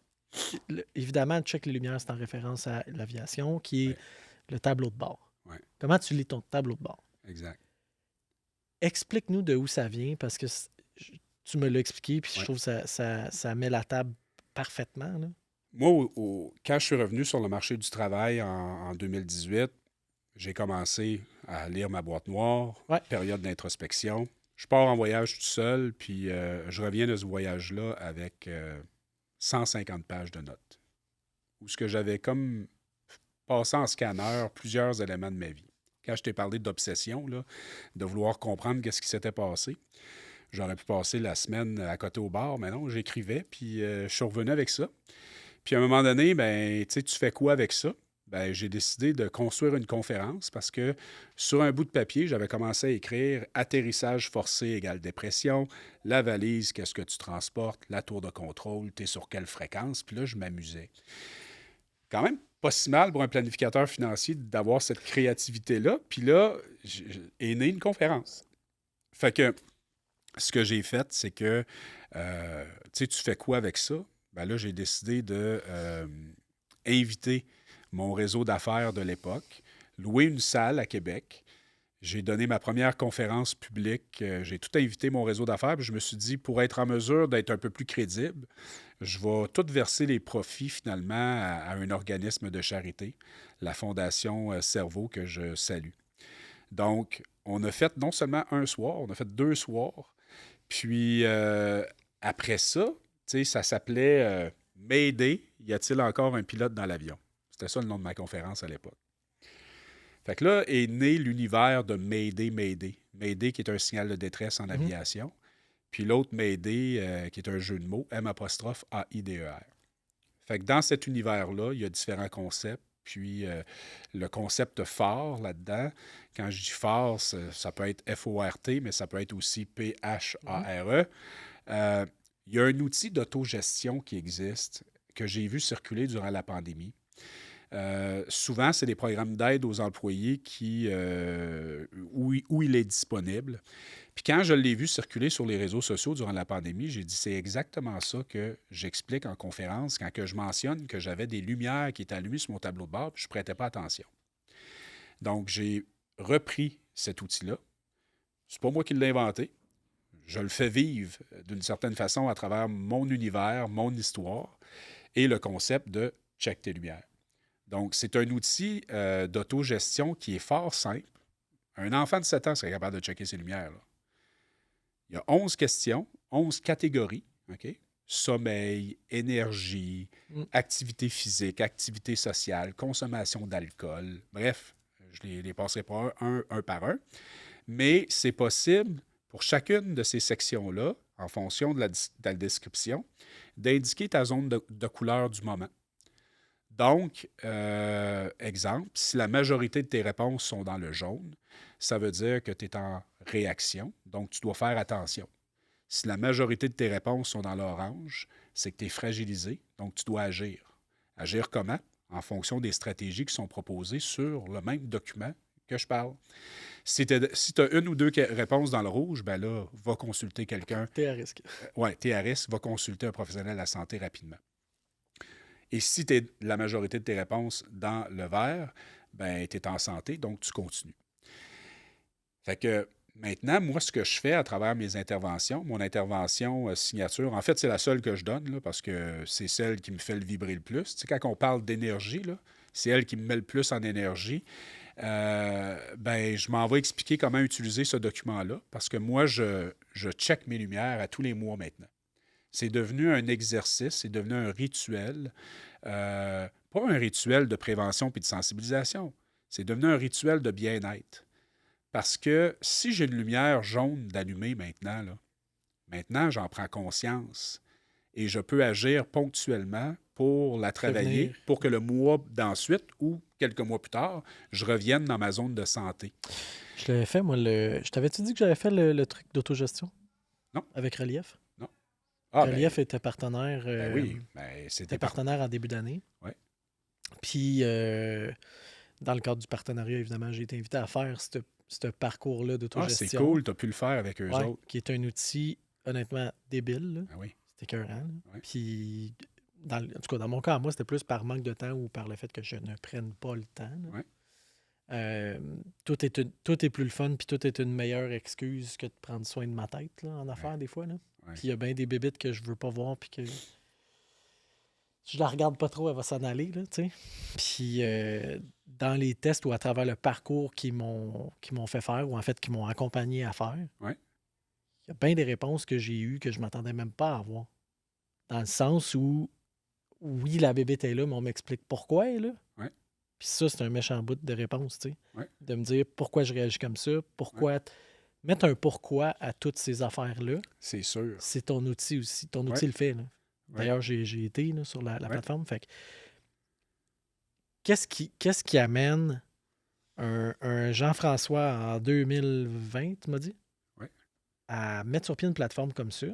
Évidemment, check les lumières, c'est en référence à l'aviation, qui est le tableau de bord. Ouais. Comment tu lis ton tableau de bord? Exact. Explique-nous de où ça vient, parce que tu me l'as expliqué, puis je trouve que ça met la table parfaitement. Là. Moi, quand je suis revenu sur le marché du travail en 2018, j'ai commencé à lire ma boîte noire, période d'introspection. Je pars en voyage tout seul, puis je reviens de ce voyage-là avec 150 pages de notes. Où ce que j'avais comme passé en scanner plusieurs éléments de ma vie. Quand je t'ai parlé d'obsession, là, de vouloir comprendre qu'est-ce qui s'était passé, j'aurais pu passer la semaine à côté au bar, mais non, j'écrivais, puis je suis revenu avec ça. Puis à un moment donné, ben, tu fais quoi avec ça? Ben, j'ai décidé de construire une conférence parce que sur un bout de papier, j'avais commencé à écrire « Atterrissage forcé égale dépression »,« La valise, qu'est-ce que tu transportes »,« La tour de contrôle, t'es sur quelle fréquence », puis là, je m'amusais. Quand même pas si mal pour un planificateur financier d'avoir cette créativité-là. Puis là, est née une conférence. Fait que ce que j'ai fait, c'est que, tu fais quoi avec ça? Ben là, j'ai décidé de inviter mon réseau d'affaires de l'époque, louer une salle à Québec. J'ai donné ma première conférence publique. J'ai tout invité mon réseau d'affaires. Puis je me suis dit, pour être en mesure d'être un peu plus crédible, je vais tout verser les profits finalement à un organisme de charité, la Fondation Cerveau, que je salue. Donc, on a fait non seulement un soir, on a fait 2 soirs. Puis après ça, ça s'appelait Mayday, y a-t-il encore un pilote dans l'avion? C'était ça le nom de ma conférence à l'époque. Fait que là est né l'univers de Mayday, Mayday. Mayday qui est un signal de détresse en aviation. Puis l'autre Mayday qui est un jeu de mots, M'-A-I-D-E-R. Fait que dans cet univers-là, il y a différents concepts. Puis le concept phare là-dedans, quand je dis phare, ça peut être F-O-R-T, mais ça peut être aussi P-H-A-R-E. Il Il y a un outil d'autogestion qui existe, que j'ai vu circuler durant la pandémie. Souvent, c'est des programmes d'aide aux employés où il est disponible. Puis quand je l'ai vu circuler sur les réseaux sociaux durant la pandémie, j'ai dit, c'est exactement ça que j'explique en conférence quand que je mentionne que j'avais des lumières qui étaient allumées sur mon tableau de bord, puis je ne prêtais pas attention. Donc, j'ai repris cet outil-là. C'est pas moi qui l'ai inventé. Je le fais vivre d'une certaine façon à travers mon univers, mon histoire et le concept de check tes lumières. Donc, c'est un outil d'autogestion qui est fort simple. Un enfant de 7 ans serait capable de checker ses lumières, là. Il y a 11 questions, 11 catégories, OK? Sommeil, énergie, activité physique, activité sociale, consommation d'alcool. Bref, je les passerai pas un par un. Mais c'est possible pour chacune de ces sections-là, en fonction de la description, d'indiquer ta zone de couleur du moment. Donc, exemple, si la majorité de tes réponses sont dans le jaune, ça veut dire que tu es en réaction, donc tu dois faire attention. Si la majorité de tes réponses sont dans l'orange, c'est que tu es fragilisé, donc tu dois agir. Agir comment? En fonction des stratégies qui sont proposées sur le même document que je parle. Si tu as une ou deux réponses dans le rouge, ben là, va consulter quelqu'un. T'es à risque. Oui, t'es à risque, va consulter un professionnel de la santé rapidement. Et si tu es la majorité de tes réponses dans le vert, ben tu es en santé, donc tu continues. Fait que maintenant, moi, ce que je fais à travers mes interventions, mon intervention signature, en fait, c'est la seule que je donne, là, parce que c'est celle qui me fait le vibrer le plus. Tu sais, quand on parle d'énergie, là, c'est elle qui me met le plus en énergie. Ben, je m'en vais expliquer comment utiliser ce document-là, parce que moi, je check mes lumières à tous les mois maintenant. C'est devenu un exercice, c'est devenu un rituel. Pas un rituel de prévention puis de sensibilisation. C'est devenu un rituel de bien-être. Parce que si j'ai une lumière jaune d'allumée maintenant, j'en prends conscience et je peux agir ponctuellement pour la travailler, pour que le mois d'ensuite ou quelques mois plus tard, je revienne dans ma zone de santé. Je l'avais fait, moi. Je t'avais-tu dit que j'avais fait le truc d'autogestion? Non. Avec Relief? Non. Relief était partenaire. Oui, c'était partenaire en début d'année. Oui. Puis, dans le cadre du partenariat, évidemment, j'ai été invité à faire ce parcours-là d'autogestion. C'est cool, tu as pu le faire avec eux autres. Qui est un outil, honnêtement, débile. Là. Ah oui. C'était écœurant. Oui. Puis, en tout cas, dans mon cas, moi, c'était plus par manque de temps ou par le fait que je ne prenne pas le temps. Oui. Tout est plus le fun, puis tout est une meilleure excuse que de prendre soin de ma tête là, en affaires, des fois. Là. Oui. Puis il y a bien des bébites que je veux pas voir, puis que je la regarde pas trop, elle va s'en aller. Là, tu sais. Puis dans les tests ou à travers le parcours qu'ils m'ont fait faire, ou en fait qui m'ont accompagné à faire, Oui. il y a bien des réponses que j'ai eues que je m'attendais même pas à avoir. Dans le sens où, oui, la bébête est là, mais on m'explique pourquoi elle est là. Oui. Puis ça, c'est un méchant bout de réponse, tu sais. Oui. De me dire pourquoi je réagis comme ça, pourquoi... Oui. Mettre un pourquoi à toutes ces affaires-là. C'est sûr. C'est ton outil aussi. Ton outil le fait. Là. D'ailleurs, j'ai été là, sur la plateforme. Fait que, qu'est-ce qui amène un Jean-François en 2020, tu m'as dit? Oui. À mettre sur pied une plateforme comme ça?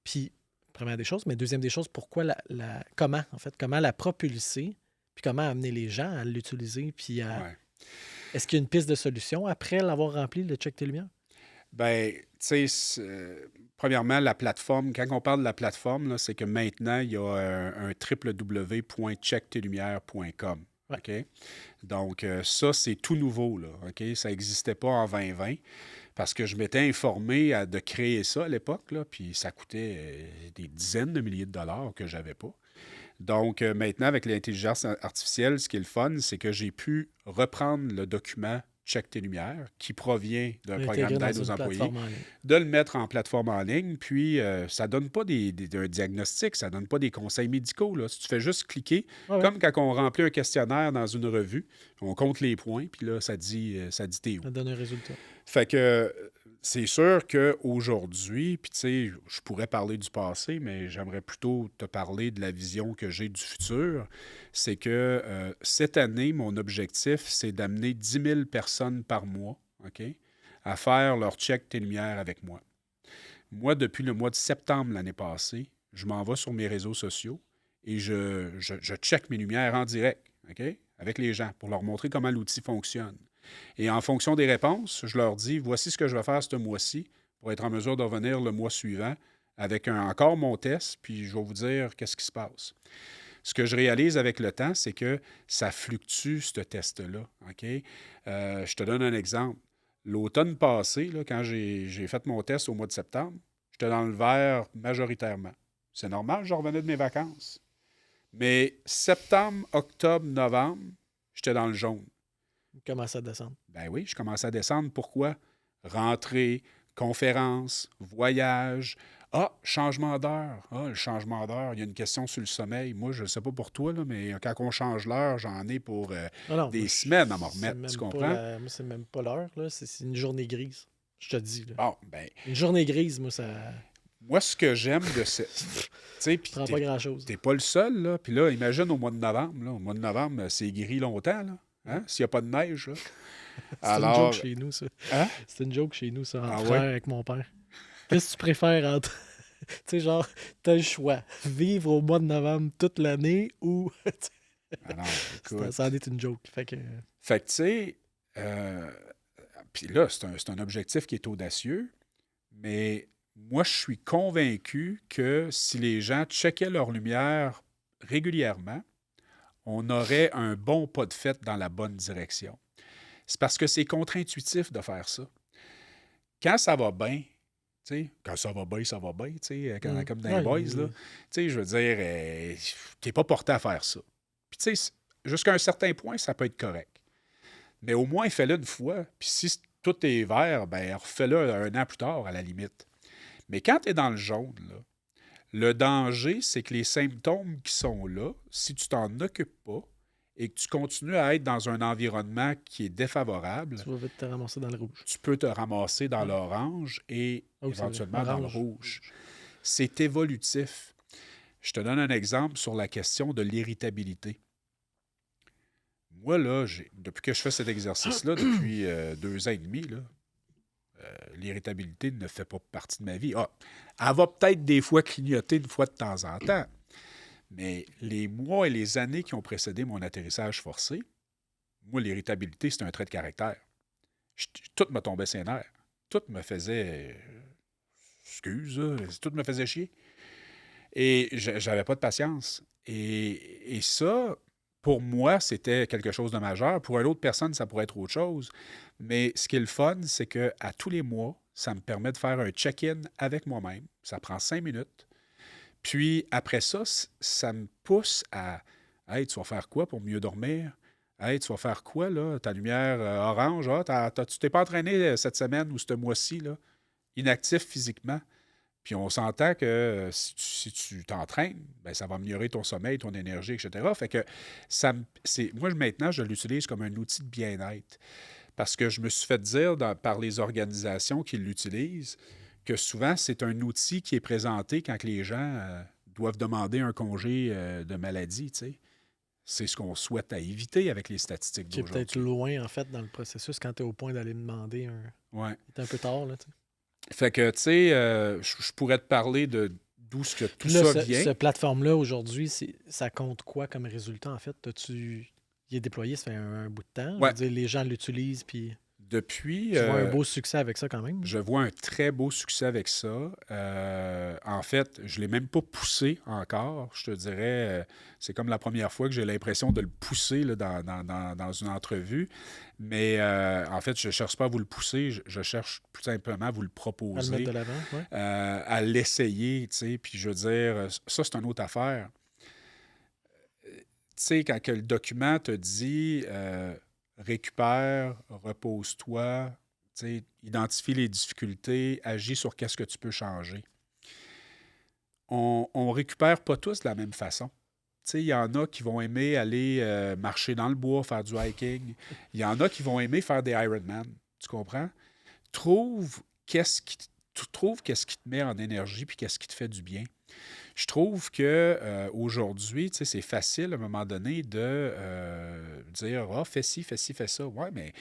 Puis, première des choses, mais deuxième des choses, pourquoi comment, en fait, comment la propulser, puis comment amener les gens à l'utiliser, puis à... Ouais. Est-ce qu'il y a une piste de solution après l'avoir rempli, le check tes lumières? Bien, tu sais, premièrement, la plateforme, quand on parle de la plateforme, là, c'est que maintenant, il y a un www.checktelumières.com. Ouais. OK? Donc, ça, c'est tout nouveau, là. OK? Ça n'existait pas en 2020 parce que je m'étais informé de créer ça à l'époque, là, puis ça coûtait des dizaines de milliers de dollars que je n'avais pas. Donc, maintenant, avec l'intelligence artificielle, ce qui est le fun, c'est que j'ai pu reprendre le document Check tes lumières, qui provient d'un programme d'aide aux employés, de le mettre en plateforme en ligne, puis ça ne donne pas un diagnostic, ça ne donne pas des conseils médicaux. Là. Tu fais juste cliquer, comme quand on remplit un questionnaire dans une revue, on compte les points, puis là, ça dit t'es où. Ça donne un résultat. Fait que c'est sûr qu'aujourd'hui, puis tu sais, je pourrais parler du passé, mais j'aimerais plutôt te parler de la vision que j'ai du futur. C'est que cette année, mon objectif, c'est d'amener 10 000 personnes par mois, OK, à faire leur check tes lumières avec moi. Moi, depuis le mois de septembre l'année passée, je m'en vais sur mes réseaux sociaux et je check mes lumières en direct, OK? Avec les gens pour leur montrer comment l'outil fonctionne. Et en fonction des réponses, je leur dis, voici ce que je vais faire ce mois-ci pour être en mesure de revenir le mois suivant avec encore mon test, puis je vais vous dire qu'est-ce qui se passe. Ce que je réalise avec le temps, c'est que ça fluctue, ce test-là. OK? Je te donne un exemple. L'automne passé, là, quand j'ai fait mon test au mois de septembre, j'étais dans le vert majoritairement. C'est normal, je revenais de mes vacances. Mais septembre, octobre, novembre, j'étais dans le jaune. Commence à descendre. Ben oui, je commençais à descendre. Pourquoi? Rentrée, conférence, voyage. Ah, changement d'heure. Ah, le changement d'heure, il y a une question sur le sommeil. Moi, je ne sais pas pour toi, là, mais quand on change l'heure, j'en ai pour des semaines à m'en remettre. Tu comprends? Moi, c'est même pas l'heure. Là. C'est une journée grise. Je te dis. Là. Bon, ben, Une journée grise, moi, ça. moi, ce que j'aime de ce. Tu sais, puis prend pas grand-chose. t'es pas le seul, là. Puis là, imagine au mois de novembre. Là. Au mois de novembre, c'est gris longtemps, là. Hein? S'il n'y a pas de neige, là. C'est une joke chez nous, ça. Hein? C'est une joke chez nous, ça, Ah en ouais? frère avec mon père. Qu'est-ce que tu préfères entre. Tu sais, genre, t'as le choix. Vivre au mois de novembre toute l'année ou. Ah non, écoute. Ça en est une joke. Fait que tu sais, puis là, c'est un objectif qui est audacieux, mais moi, je suis convaincu que si les gens checkaient leur lumière régulièrement, on aurait un bon pas de fête dans la bonne direction. C'est parce que c'est contre-intuitif de faire ça. Quand ça va bien, tu sais, quand ça va bien, tu sais, comme dans les boys, là. Tu sais, je veux dire, t'es pas porté à faire ça. Puis tu sais, jusqu'à un certain point, ça peut être correct. Mais au moins, fais-le une fois. Puis si tout est vert, ben refais-le un an plus tard, à la limite. Mais quand tu es dans le jaune, là, le danger, c'est que les symptômes qui sont là, si tu t'en occupes pas et que tu continues à être dans un environnement qui est défavorable, tu vas vite te ramasser dans le rouge. tu peux te ramasser dans l'orange et éventuellement dans le rouge. C'est évolutif. Je te donne un exemple sur la question de l'irritabilité. Moi, là, depuis que je fais cet exercice-là, depuis 2 ans et demi, là, l'irritabilité ne fait pas partie de ma vie. Ah, elle va peut-être des fois clignoter une fois de temps en temps, mais les mois et les années qui ont précédé mon atterrissage forcé, moi, l'irritabilité, c'est un trait de caractère. Tout me tombait ses nerfs. Tout me faisait... tout me faisait chier. Et j'avais pas de patience. Et ça, pour moi, c'était quelque chose de majeur. Pour une autre personne, ça pourrait être autre chose. Mais ce qui est le fun, c'est qu'à tous les mois, ça me permet de faire un check-in avec moi-même. Ça prend 5 minutes. Puis après ça, ça me pousse à « Hey, tu vas faire quoi pour mieux dormir? Hey, tu vas faire quoi, là? Ta lumière orange, tu t'es pas entraîné cette semaine ou ce mois-ci, là, inactif physiquement. » Puis on s'entend que si tu t'entraînes, ben ça va améliorer ton sommeil, ton énergie, etc. Fait que moi, maintenant, je l'utilise comme un outil de bien-être. Parce que je me suis fait dire par les organisations qui l'utilisent que souvent, c'est un outil qui est présenté quand les gens doivent demander un congé de maladie, tu sais. C'est ce qu'on souhaite à éviter avec les statistiques d'aujourd'hui. Qui est peut-être loin, en fait, dans le processus quand tu es au point d'aller demander un... Ouais. C'est un peu tard, là, tu sais. Fait que, tu sais, je pourrais te parler de d'où ce que tout là, ça vient. Cette plateforme-là, aujourd'hui, ça compte quoi comme résultat, en fait? Il est déployé, ça fait un bout de temps. Ouais. Je veux dire, les gens l'utilisent, puis... Depuis... Je vois un beau succès avec ça, quand même. Je vois un très beau succès avec ça. En fait, je ne l'ai même pas poussé encore. Je te dirais, c'est comme la première fois que j'ai l'impression de le pousser là, dans une entrevue. Mais en fait, je ne cherche pas à vous le pousser. Je cherche tout simplement à vous le proposer. À le mettre de l'avant, ouais. À l'essayer, tu sais. Puis je veux dire, ça, c'est une autre affaire. Tu sais, quand que le document te dit... récupère, repose-toi, identifie les difficultés, agis sur qu'est-ce que tu peux changer. On ne récupère pas tous de la même façon. Il y en a qui vont aimer aller marcher dans le bois, faire du hiking. Il y en a qui vont aimer faire des Ironman. Tu comprends? Trouve qu'est-ce qui te met en énergie puis qu'est-ce qui te fait du bien. Je trouve que aujourd'hui, tu sais, c'est facile à un moment donné de dire ah, fais ci, fais ci, fais ça. Ouais, mais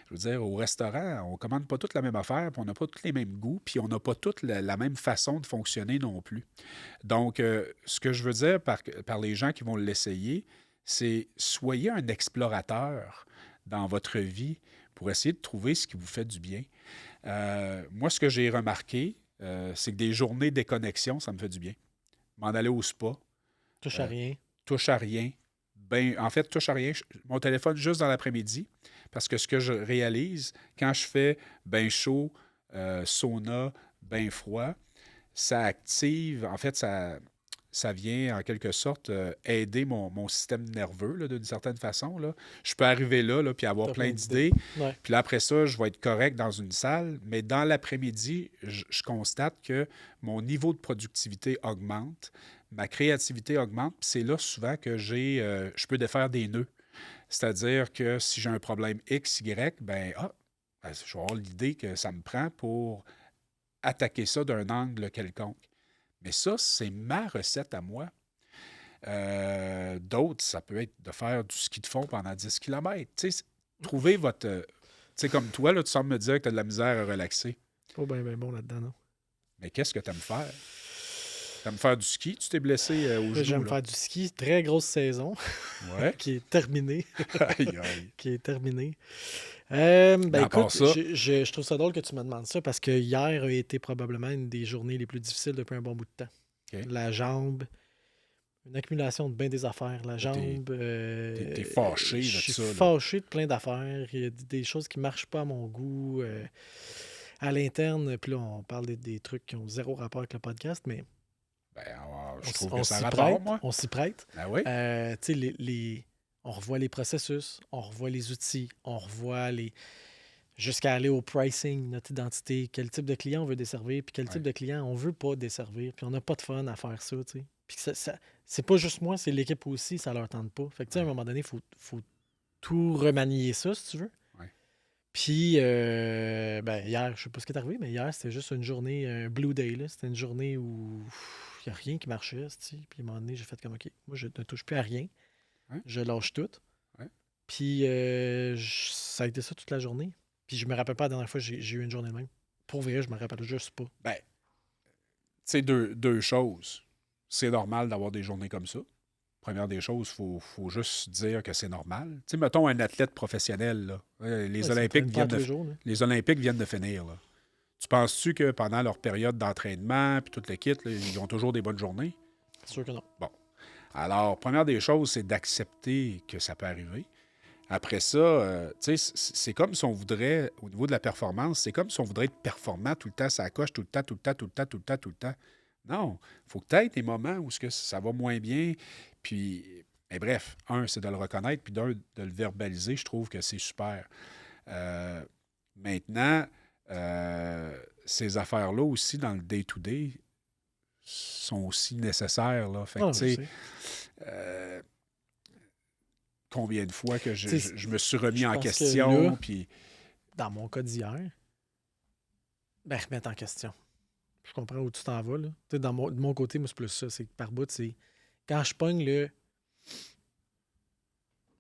je veux dire, au restaurant, on commande pas toutes la même affaire, puis on n'a pas tous les mêmes goûts, puis on n'a pas toutes la même façon de fonctionner non plus. Donc, ce que je veux dire par les gens qui vont l'essayer, c'est soyez un explorateur dans votre vie pour essayer de trouver ce qui vous fait du bien. Moi, ce que j'ai remarqué, c'est que des journées de déconnexion, ça me fait du bien. M'en aller au spa, Touche à euh, rien. touche à rien. Ben, en fait, touche à rien. Mon téléphone juste dans l'après-midi, parce que ce que je réalise, quand je fais bain chaud, sauna, bain froid, ça active, en fait, ça vient en quelque sorte aider mon système nerveux là, d'une certaine façon. Là. Je peux arriver là puis avoir T'as plein plein d'idées. d'idées. Ouais. Puis là, après ça, je vais être correct dans une salle. Mais dans l'après-midi, je constate que mon niveau de productivité augmente, ma créativité augmente. Puis c'est là souvent que je peux défaire des nœuds. C'est-à-dire que si j'ai un problème X, Y, ben, je vais avoir l'idée que ça me prend pour attaquer ça d'un angle quelconque. Mais ça, c'est ma recette à moi. D'autres, ça peut être de faire du ski de fond pendant 10 km. Trouver votre. Tu sais, comme toi, là, tu sembles me dire que tu as de la misère à relaxer. Pas bien bon là-dedans, non. Mais qu'est-ce que tu aimes faire? Tu aimes faire du ski? Tu t'es blessé au genou, J'aime là? faire du ski. Très grosse saison Ouais. qui est terminée. Aïe, aïe. qui est terminée. Mais Ben à part écoute, ça, je trouve ça drôle que tu me demandes ça parce que hier a été probablement une des journées les plus difficiles depuis un bon bout de temps. OK. La jambe, une accumulation de bien des affaires. La jambe. t'es fâché de Je suis ça, là. fâché de plein d'affaires. Il y a des choses qui ne marchent pas à mon goût. À l'interne, puis là, on parle des trucs qui ont zéro rapport avec le podcast, mais ben, je on, trouve on que ça s'y rapporte, prête. moi. On s'y prête. Ben oui. Tu sais, on revoit les processus, on revoit les outils, on revoit les. Jusqu'à aller au pricing, notre identité, quel type de client on veut desservir, puis quel type de client on veut pas desservir, puis on n'a pas de fun à faire ça, tu sais. Puis c'est pas juste moi, c'est l'équipe aussi, ça leur tente pas. Fait que, tu sais, à un moment donné, il faut tout remanier ça, si tu veux. Ouais. Puis, ben, hier, je sais pas ce qui est arrivé, mais hier, c'était juste une journée, un blue day, là. C'était une journée où il n'y a rien qui marchait, tu sais. Puis, à un moment donné, j'ai fait comme, OK, moi, je ne touche plus à rien. Ouais. Je lâche tout. Ouais. Puis, ça a été ça toute la journée. Puis je me rappelle pas la dernière fois que j'ai eu une journée de même. Pour vrai, je me rappelle juste pas. Ben, tu sais, deux choses. C'est normal d'avoir des journées comme ça. Première des choses, il faut juste dire que c'est normal. Tu sais, mettons un athlète professionnel, là. Les Olympiques viennent de finir, là. Tu penses-tu que pendant leur période d'entraînement puis tout le kit, là, ils ont toujours des bonnes journées? C'est sûr que non. Bon. Alors, première des choses, c'est d'accepter que ça peut arriver. Après ça, tu sais, c'est comme si on voudrait, au niveau de la performance, c'est comme si on voudrait être performant tout le temps, ça coche tout le temps, tout le temps, tout le temps, tout le temps, tout le temps. Non, il faut que tu aies des moments où ça va moins bien. Puis, mais bref, c'est de le reconnaître, puis de le verbaliser, je trouve que c'est super. Maintenant, ces affaires-là aussi, dans le day-to-day, sont aussi nécessaires, là. Fait que, tu sais, combien de fois que je me suis remis en question, puis... Dans mon cas d'hier, ben, remettre en question. Je comprends où tu t'en vas, là. Tu sais, de mon côté, moi, c'est plus ça. C'est que par bout, c'est... Quand je pogne le...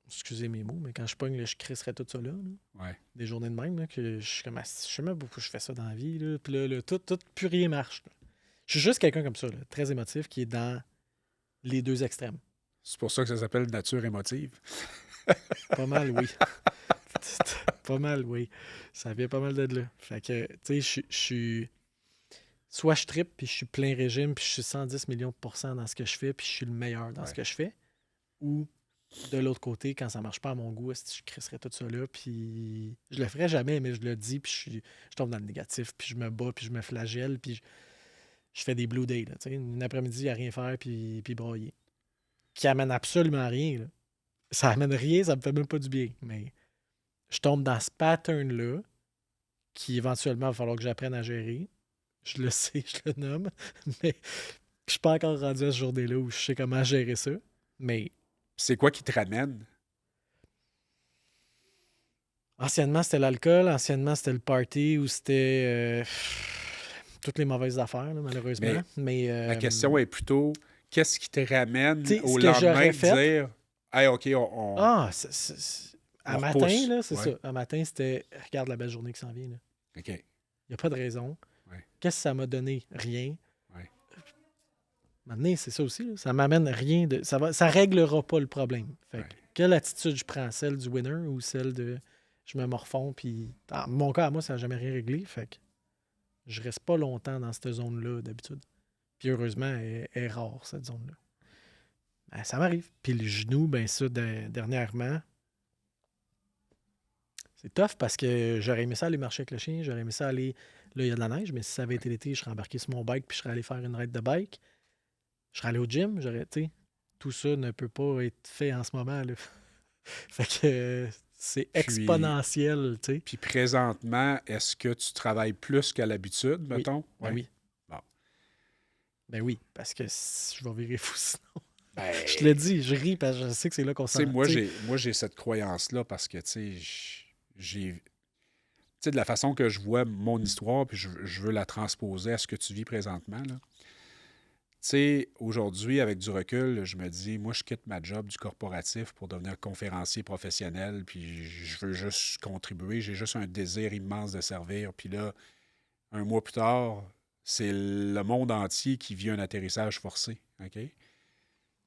Excusez mes mots, mais quand je pogne le « je crisserais tout ça là, Ouais. des journées de même, là, que je suis comme... Je sais même pas pourquoi je fais ça dans la vie, là. Puis là, tout, plus rien marche. Là. Je suis juste quelqu'un comme ça, là, très émotif, qui est dans les deux extrêmes. C'est pour ça que ça s'appelle nature émotive. Pas mal, oui. Pas mal, oui. Ça vient pas mal de là. Fait que, tu sais, je suis... Soit je trippe, puis je suis plein régime, puis je suis 110 millions de pourcents dans ce que je fais, puis je suis le meilleur dans ce que je fais. Ou, de l'autre côté, quand ça marche pas à mon goût, je crisserais tout ça là, puis je le ferais jamais, mais je le dis, puis je tombe dans le négatif, puis je me bats, puis je me flagelle, puis je fais des blue days, là, tu sais, une après-midi à rien faire, puis broyer. Qui amène absolument à rien, là. Ça amène rien, ça me fait même pas du bien, mais je tombe dans ce pattern-là, qui éventuellement va falloir que j'apprenne à gérer. Je le sais, je le nomme, mais je suis pas encore rendu à ce journée-là où je sais comment gérer ça. Mais c'est quoi qui te ramène? Anciennement, c'était l'alcool. Anciennement, c'était le party ou c'était toutes les mauvaises affaires, là, malheureusement. Mais, la question est plutôt, qu'est-ce qui te ramène tu sais, au ce que lendemain j'aurais de fait. dire, hey, OK, Ah, à on matin, repousse. là, c'est Ouais. ça. À matin, c'était regarde la belle journée qui s'en vient. Là. OK. Il n'y a pas de raison. Ouais. Qu'est-ce que ça m'a donné? Rien. Ouais. Maintenant, c'est ça aussi. Là. Ça m'amène rien de. Ça réglera pas le problème. Fait que, quelle attitude je prends? Celle du winner ou celle de je me morfonds? Puis, en mon cas, à moi, ça n'a jamais rien réglé. Fait que je reste pas longtemps dans cette zone-là d'habitude. Puis heureusement, elle est rare, cette zone-là. Ben, ça m'arrive. Puis le genou, ben ça, dernièrement, c'est tough parce que j'aurais aimé ça aller marcher avec le chien, j'aurais aimé ça aller. Là, il y a de la neige, mais si ça avait été l'été, je serais embarqué sur mon bike puis je serais allé faire une ride de bike. Je serais allé au gym, tu sais. Tout ça ne peut pas être fait en ce moment. Là. Fait que c'est exponentiel, tu sais. Puis présentement, est-ce que tu travailles plus qu'à l'habitude, mettons? Ben oui. Bon. Ben oui, parce que je vais virer fou sinon. Ben, Je te l'ai dit, je ris parce que je sais que c'est là qu'on tu sais, s'en... moi, tu sais. j'ai cette croyance-là parce que, tu sais, j'ai... Tu sais, de la façon que je vois mon histoire, puis je veux la transposer à ce que tu vis présentement, là. Tu sais, aujourd'hui, avec du recul, je me dis, moi, je quitte ma job du corporatif pour devenir conférencier professionnel, puis je veux juste contribuer. J'ai juste un désir immense de servir. Puis là, un mois plus tard, c'est le monde entier qui vit un atterrissage forcé. OK?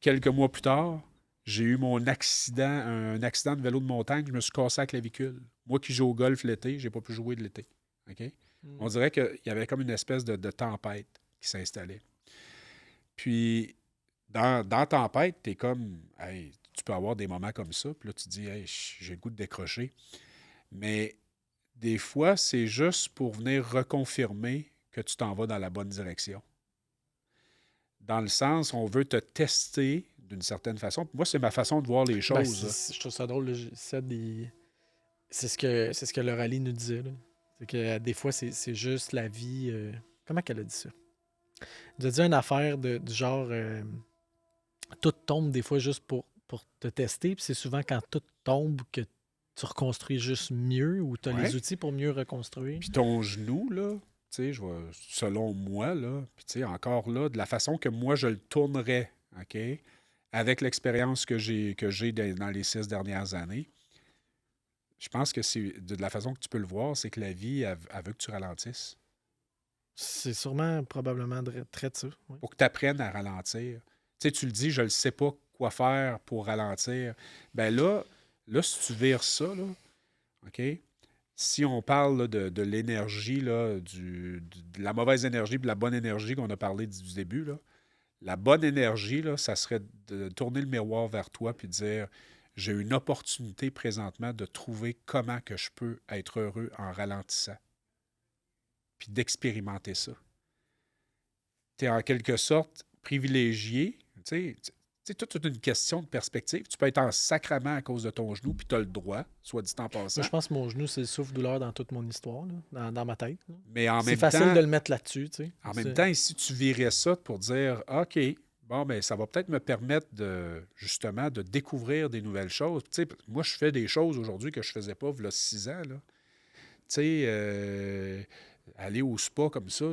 Quelques mois plus tard, j'ai eu un accident de vélo de montagne, je me suis cassé la clavicule. Moi qui joue au golf l'été, j'ai pas pu jouer de l'été. OK? On dirait qu'il y avait comme une espèce de tempête qui s'installait. Puis, dans tempête, t'es comme, hey, tu peux avoir des moments comme ça, puis là, tu te dis, hey, j'ai le goût de décrocher. Mais des fois, c'est juste pour venir reconfirmer que tu t'en vas dans la bonne direction. Dans le sens, on veut te tester d'une certaine façon. Moi, c'est ma façon de voir les Ben, choses. je trouve ça drôle. Là, c'est ce que le rallye nous disait. Là. C'est que des fois, c'est juste la vie. Comment qu'elle a dit ça? Elle a dit une affaire du genre tout tombe des fois juste pour te tester. Puis c'est souvent quand tout tombe que tu reconstruis juste mieux ou tu as Ouais. les outils pour mieux reconstruire. Puis ton genou, là, tu sais, selon moi, là, puis tu sais, encore là, de la façon que moi, je le tournerais, OK, avec l'expérience que j'ai dans les 6 dernières années, je pense que c'est de la façon que tu peux le voir, c'est que la vie, elle veut que tu ralentisses. C'est sûrement probablement très de ça. Oui. Pour que tu apprennes à ralentir. Tu sais, tu le dis, je ne sais pas quoi faire pour ralentir. Ben là, si tu vires ça, là, OK, si on parle là, de l'énergie, là, de la mauvaise énergie et de la bonne énergie qu'on a parlé du début, là, la bonne énergie, là, ça serait de tourner le miroir vers toi puis de dire j'ai une opportunité présentement de trouver comment que je peux être heureux en ralentissant. Puis d'expérimenter ça. Tu es en quelque sorte privilégié. Tu sais, toute une question de perspective. Tu peux être en sacrament à cause de ton genou, puis tu as le droit, soit dit en passant. Moi, je pense que mon genou, c'est le souffle-douleur dans toute mon histoire, là, dans ma tête. Là. Mais en C'est même facile temps, de le mettre là-dessus. Tu sais. en même temps, si tu virais ça pour dire OK, bon, ben ça va peut-être me permettre justement de découvrir des nouvelles choses. Tu sais, moi, je fais des choses aujourd'hui que je ne faisais pas il y a 6 ans. Tu sais, aller au spa comme ça,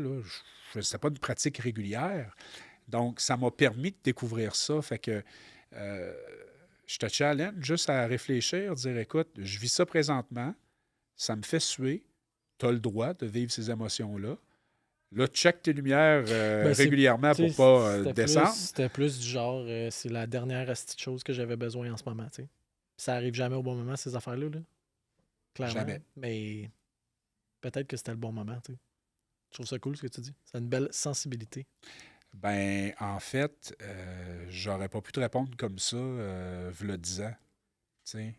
c'était pas une pratique régulière. Donc, ça m'a permis de découvrir ça. Fait que je te challenge juste à réfléchir, dire écoute, je vis ça présentement, ça me fait suer, tu as le droit de vivre ces émotions-là. Là, check tes lumières régulièrement pour pas descendre. C'était plus du genre, c'est la dernière petite chose que j'avais besoin en ce moment. T'sais. Ça arrive jamais au bon moment, ces affaires-là. Là. Clairement. Jamais. Mais peut-être que c'était le bon moment. T'sais. Je trouve ça cool ce que tu dis. C'est une belle sensibilité. Ben, en fait, j'aurais pas pu te répondre comme ça v'là 10 ans. T'sais.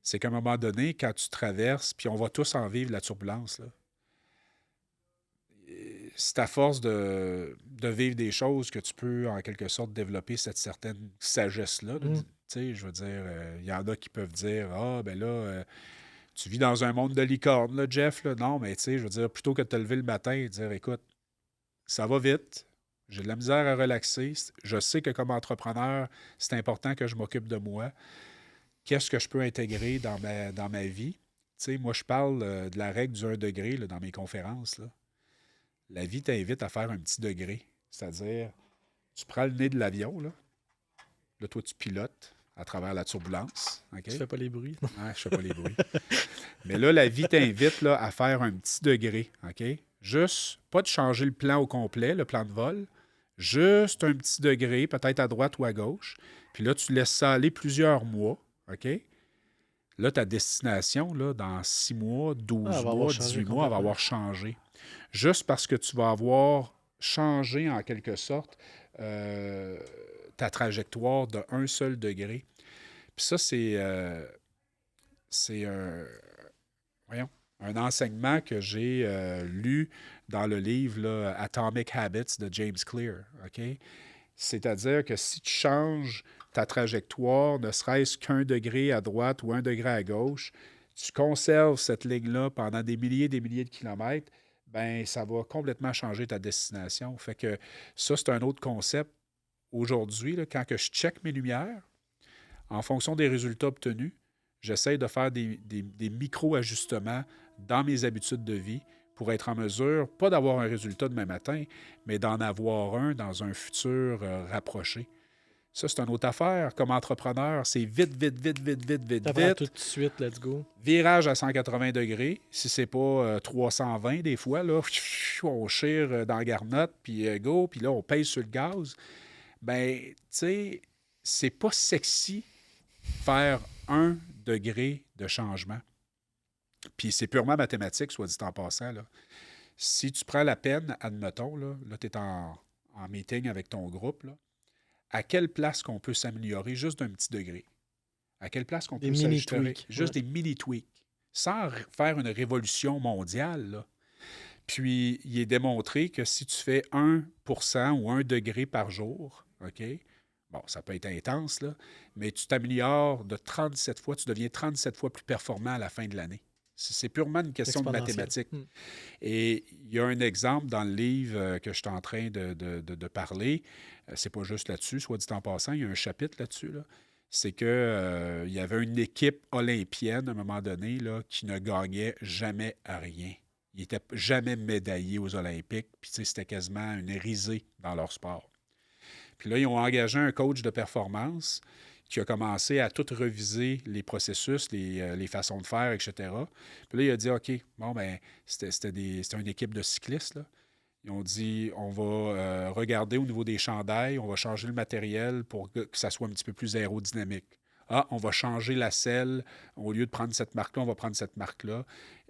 C'est qu'à un moment donné, quand tu traverses, puis on va tous en vivre la turbulence, là. C'est à force de vivre des choses que tu peux, en quelque sorte, développer cette certaine sagesse-là. Tu sais, je veux dire, il y en a qui peuvent dire « Ah, ben là, tu vis dans un monde de licorne, là, Jeff. » Là. Non, mais tu sais, je veux dire, plutôt que de te lever le matin et de dire « Écoute, ça va vite, j'ai de la misère à relaxer. Je sais que comme entrepreneur, c'est important que je m'occupe de moi. Qu'est-ce que je peux intégrer dans ma vie? » Tu sais, moi, je parle de la règle du 1 degré là, dans mes conférences, là. la vie t'invite à faire un petit degré. C'est-à-dire, tu prends le nez de l'avion, là, toi, tu pilotes à travers la turbulence. OK? Tu fais pas les bruits. Ouais, je fais pas les bruits. Mais là, la vie t'invite là, à faire un petit degré. OK? Juste, pas de changer le plan au complet, le plan de vol. Juste un petit degré, peut-être à droite ou à gauche. Puis là, tu laisses ça aller plusieurs mois. OK? Là, ta destination, là, dans 6 mois, 12 Elle va avoir mois, changé 18 mois, elle va complètement. avoir changé. Juste parce que tu vas avoir changé, en quelque sorte, ta trajectoire de un seul degré. Puis ça, c'est voyons, un enseignement que j'ai lu dans le livre là, Atomic Habits de James Clear. OK? C'est-à-dire que si tu changes ta trajectoire, ne serait-ce qu'un degré à droite ou un degré à gauche, tu conserves cette ligne-là pendant des milliers de kilomètres, ben ça va complètement changer ta destination. Fait que ça, c'est un autre concept. Aujourd'hui, là, quand que je check mes lumières, en fonction des résultats obtenus, j'essaie de faire des micro-ajustements dans mes habitudes de vie pour être en mesure, pas d'avoir un résultat demain matin, mais d'en avoir un dans un futur rapproché. Ça, c'est une autre affaire. Comme entrepreneur, c'est vite, vite, vite, vite, vite, vite, Ça prend tout vite. de suite, let's go. Virage à 180 degrés. Si c'est pas 320 des fois, là, on chire dans la garnotte, puis go, puis là, on pèse sur le gaz. Ben, tu sais, c'est pas sexy faire 1 degré de changement. Puis c'est purement mathématique, soit dit en passant. Là. Si tu prends la peine, admettons, là tu es en meeting avec ton groupe, là, à quelle place qu'on peut s'améliorer juste d'un petit degré? À quelle place qu'on Des peut mini s'ajuster? tweaks. Juste des mini-tweaks. Sans faire une révolution mondiale. Là. Puis, il est démontré que si tu fais 1% ou 1 degré par jour, OK? Bon, ça peut être intense, là, mais tu t'améliores de 37 fois, tu deviens 37 fois plus performant à la fin de l'année. C'est purement une question de Exponentiel. mathématiques. Et il y a un exemple dans le livre que je suis en train de parler. C'est pas juste là-dessus, soit dit en passant, il y a un chapitre là-dessus. Là. C'est que il y avait une équipe olympienne à un moment donné là, qui ne gagnait jamais à rien. Ils n'étaient jamais médaillés aux Olympiques. Puis, tu sais, c'était quasiment une risée dans leur sport. Puis là, ils ont engagé un coach de performance qui a commencé à tout reviser les processus, les façons de faire, etc. Puis là, il a dit, OK, bon, ben c'était une équipe de cyclistes, là. Ils ont dit, on va regarder au niveau des chandails, on va changer le matériel pour que ça soit un petit peu plus aérodynamique. Ah, on va changer la selle. Au lieu de prendre cette marque-là, on va prendre cette marque-là,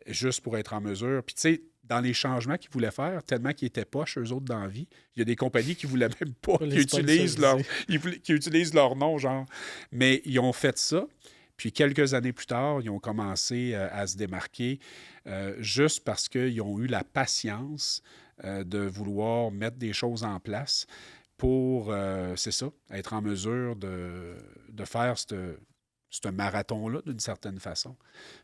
juste pour être en mesure. Puis, tu sais, dans les changements qu'ils voulaient faire, tellement qu'ils étaient poches, eux autres, dans la vie, il y a des compagnies qui ne voulaient même pas Pas les qu'ils utilisent sponsoriser. qui utilisent leur nom, genre. Mais ils ont fait ça. Puis, quelques années plus tard, ils ont commencé à se démarquer juste parce qu'ils ont eu la patience de vouloir mettre des choses en place pour, c'est ça, être en mesure de faire ce marathon-là d'une certaine façon.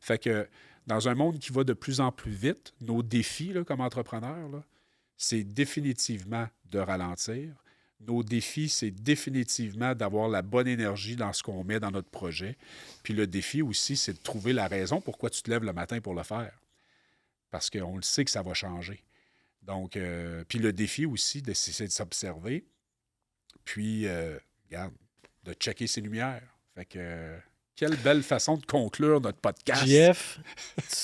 Fait que dans un monde qui va de plus en plus vite, nos défis là, comme entrepreneurs, là, c'est définitivement de ralentir. Nos défis, c'est définitivement d'avoir la bonne énergie dans ce qu'on met dans notre projet. Puis le défi aussi, c'est de trouver la raison pourquoi tu te lèves le matin pour le faire. Parce qu'on le sait que ça va changer. Donc, puis le défi aussi, c'est de s'observer. Puis, regarde, de checker ses lumières. Fait que, quelle belle façon de conclure notre podcast. JF,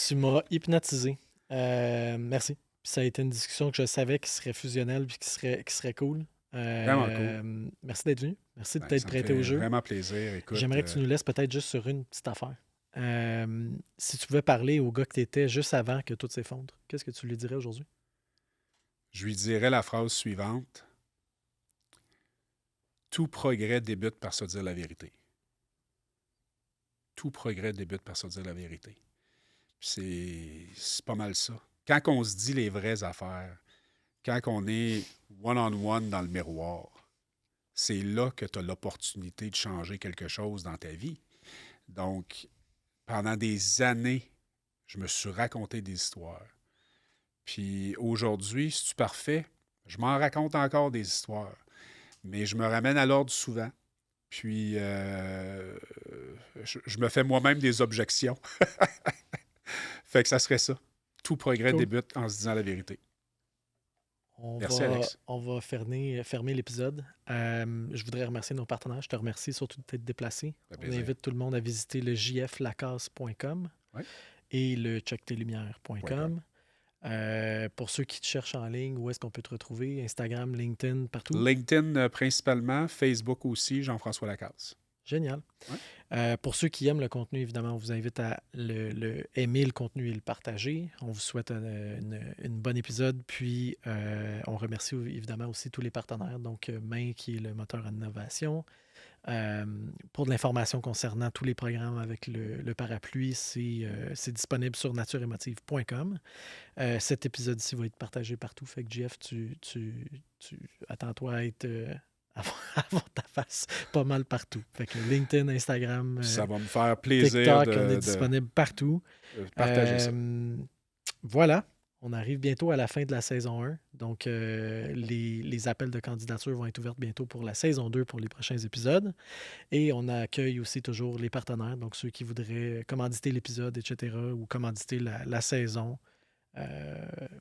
tu m'as hypnotisé. Merci. Puis ça a été une discussion que je savais qui serait fusionnelle et qui serait cool. Vraiment cool. Merci d'être venu. Merci de Ben, t'être ça me prêté fait au jeu. vraiment plaisir. Écoute, J'aimerais que tu nous laisses peut-être juste sur une petite affaire. Si tu pouvais parler au gars que tu étais juste avant que tout s'effondre, qu'est-ce que tu lui dirais aujourd'hui? je lui dirais la phrase suivante. Tout progrès débute par se dire la vérité. Tout progrès débute par se dire la vérité. C'est pas mal ça. Quand on se dit les vraies affaires, quand on est one-on-one dans le miroir, c'est là que tu as l'opportunité de changer quelque chose dans ta vie. Donc, pendant des années, je me suis raconté des histoires. Puis aujourd'hui, si tu parfait, je m'en raconte encore des histoires. Mais je me ramène à l'ordre souvent. Puis, je me fais moi-même des objections. Fait que ça serait ça. Tout progrès Cool. débute en se disant la vérité. Merci, Alex. On va fermer l'épisode. Je voudrais remercier nos partenaires. Je te remercie surtout de t'être déplacé. On invite tout le monde à visiter le jflacasse.com et le checktelumières.com. Pour ceux qui te cherchent en ligne, où est-ce qu'on peut te retrouver? Instagram, LinkedIn, partout? LinkedIn principalement, Facebook aussi, Jean-François Lacasse. Génial. Pour ceux qui aiment le contenu, évidemment, on vous invite à aimer le contenu et le partager. On vous souhaite une bonne épisode. Puis, on remercie évidemment aussi tous les partenaires. Donc, Main, qui est le moteur en innovation. Pour de l'information concernant tous les programmes avec le parapluie, c'est disponible sur natureemotive.com. Cet épisode-ci va être partagé partout. Fait que, Jeff, tu attends-toi à être... avoir ta face pas mal partout. Fait que LinkedIn, Instagram, ça va me faire plaisir TikTok, on est disponible partout. Partager ça. Voilà, on arrive bientôt à la fin de la saison 1. Donc, les appels de candidature vont être ouverts bientôt pour la saison 2 pour les prochains épisodes. Et on accueille aussi toujours les partenaires, donc ceux qui voudraient commanditer l'épisode, etc., ou commanditer la saison.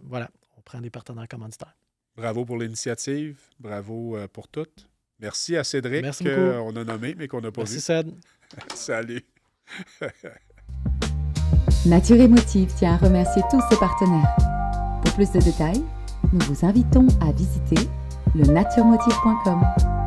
Voilà, on prend des partenaires commanditaires. Bravo pour l'initiative. Bravo pour tout. Merci à Cédric, qu'on a nommé, mais qu'on n'a pas vu. Merci, Ced. Salut. Nature Émotive tient à remercier tous ses partenaires. Pour plus de détails, nous vous invitons à visiter le naturemotive.com.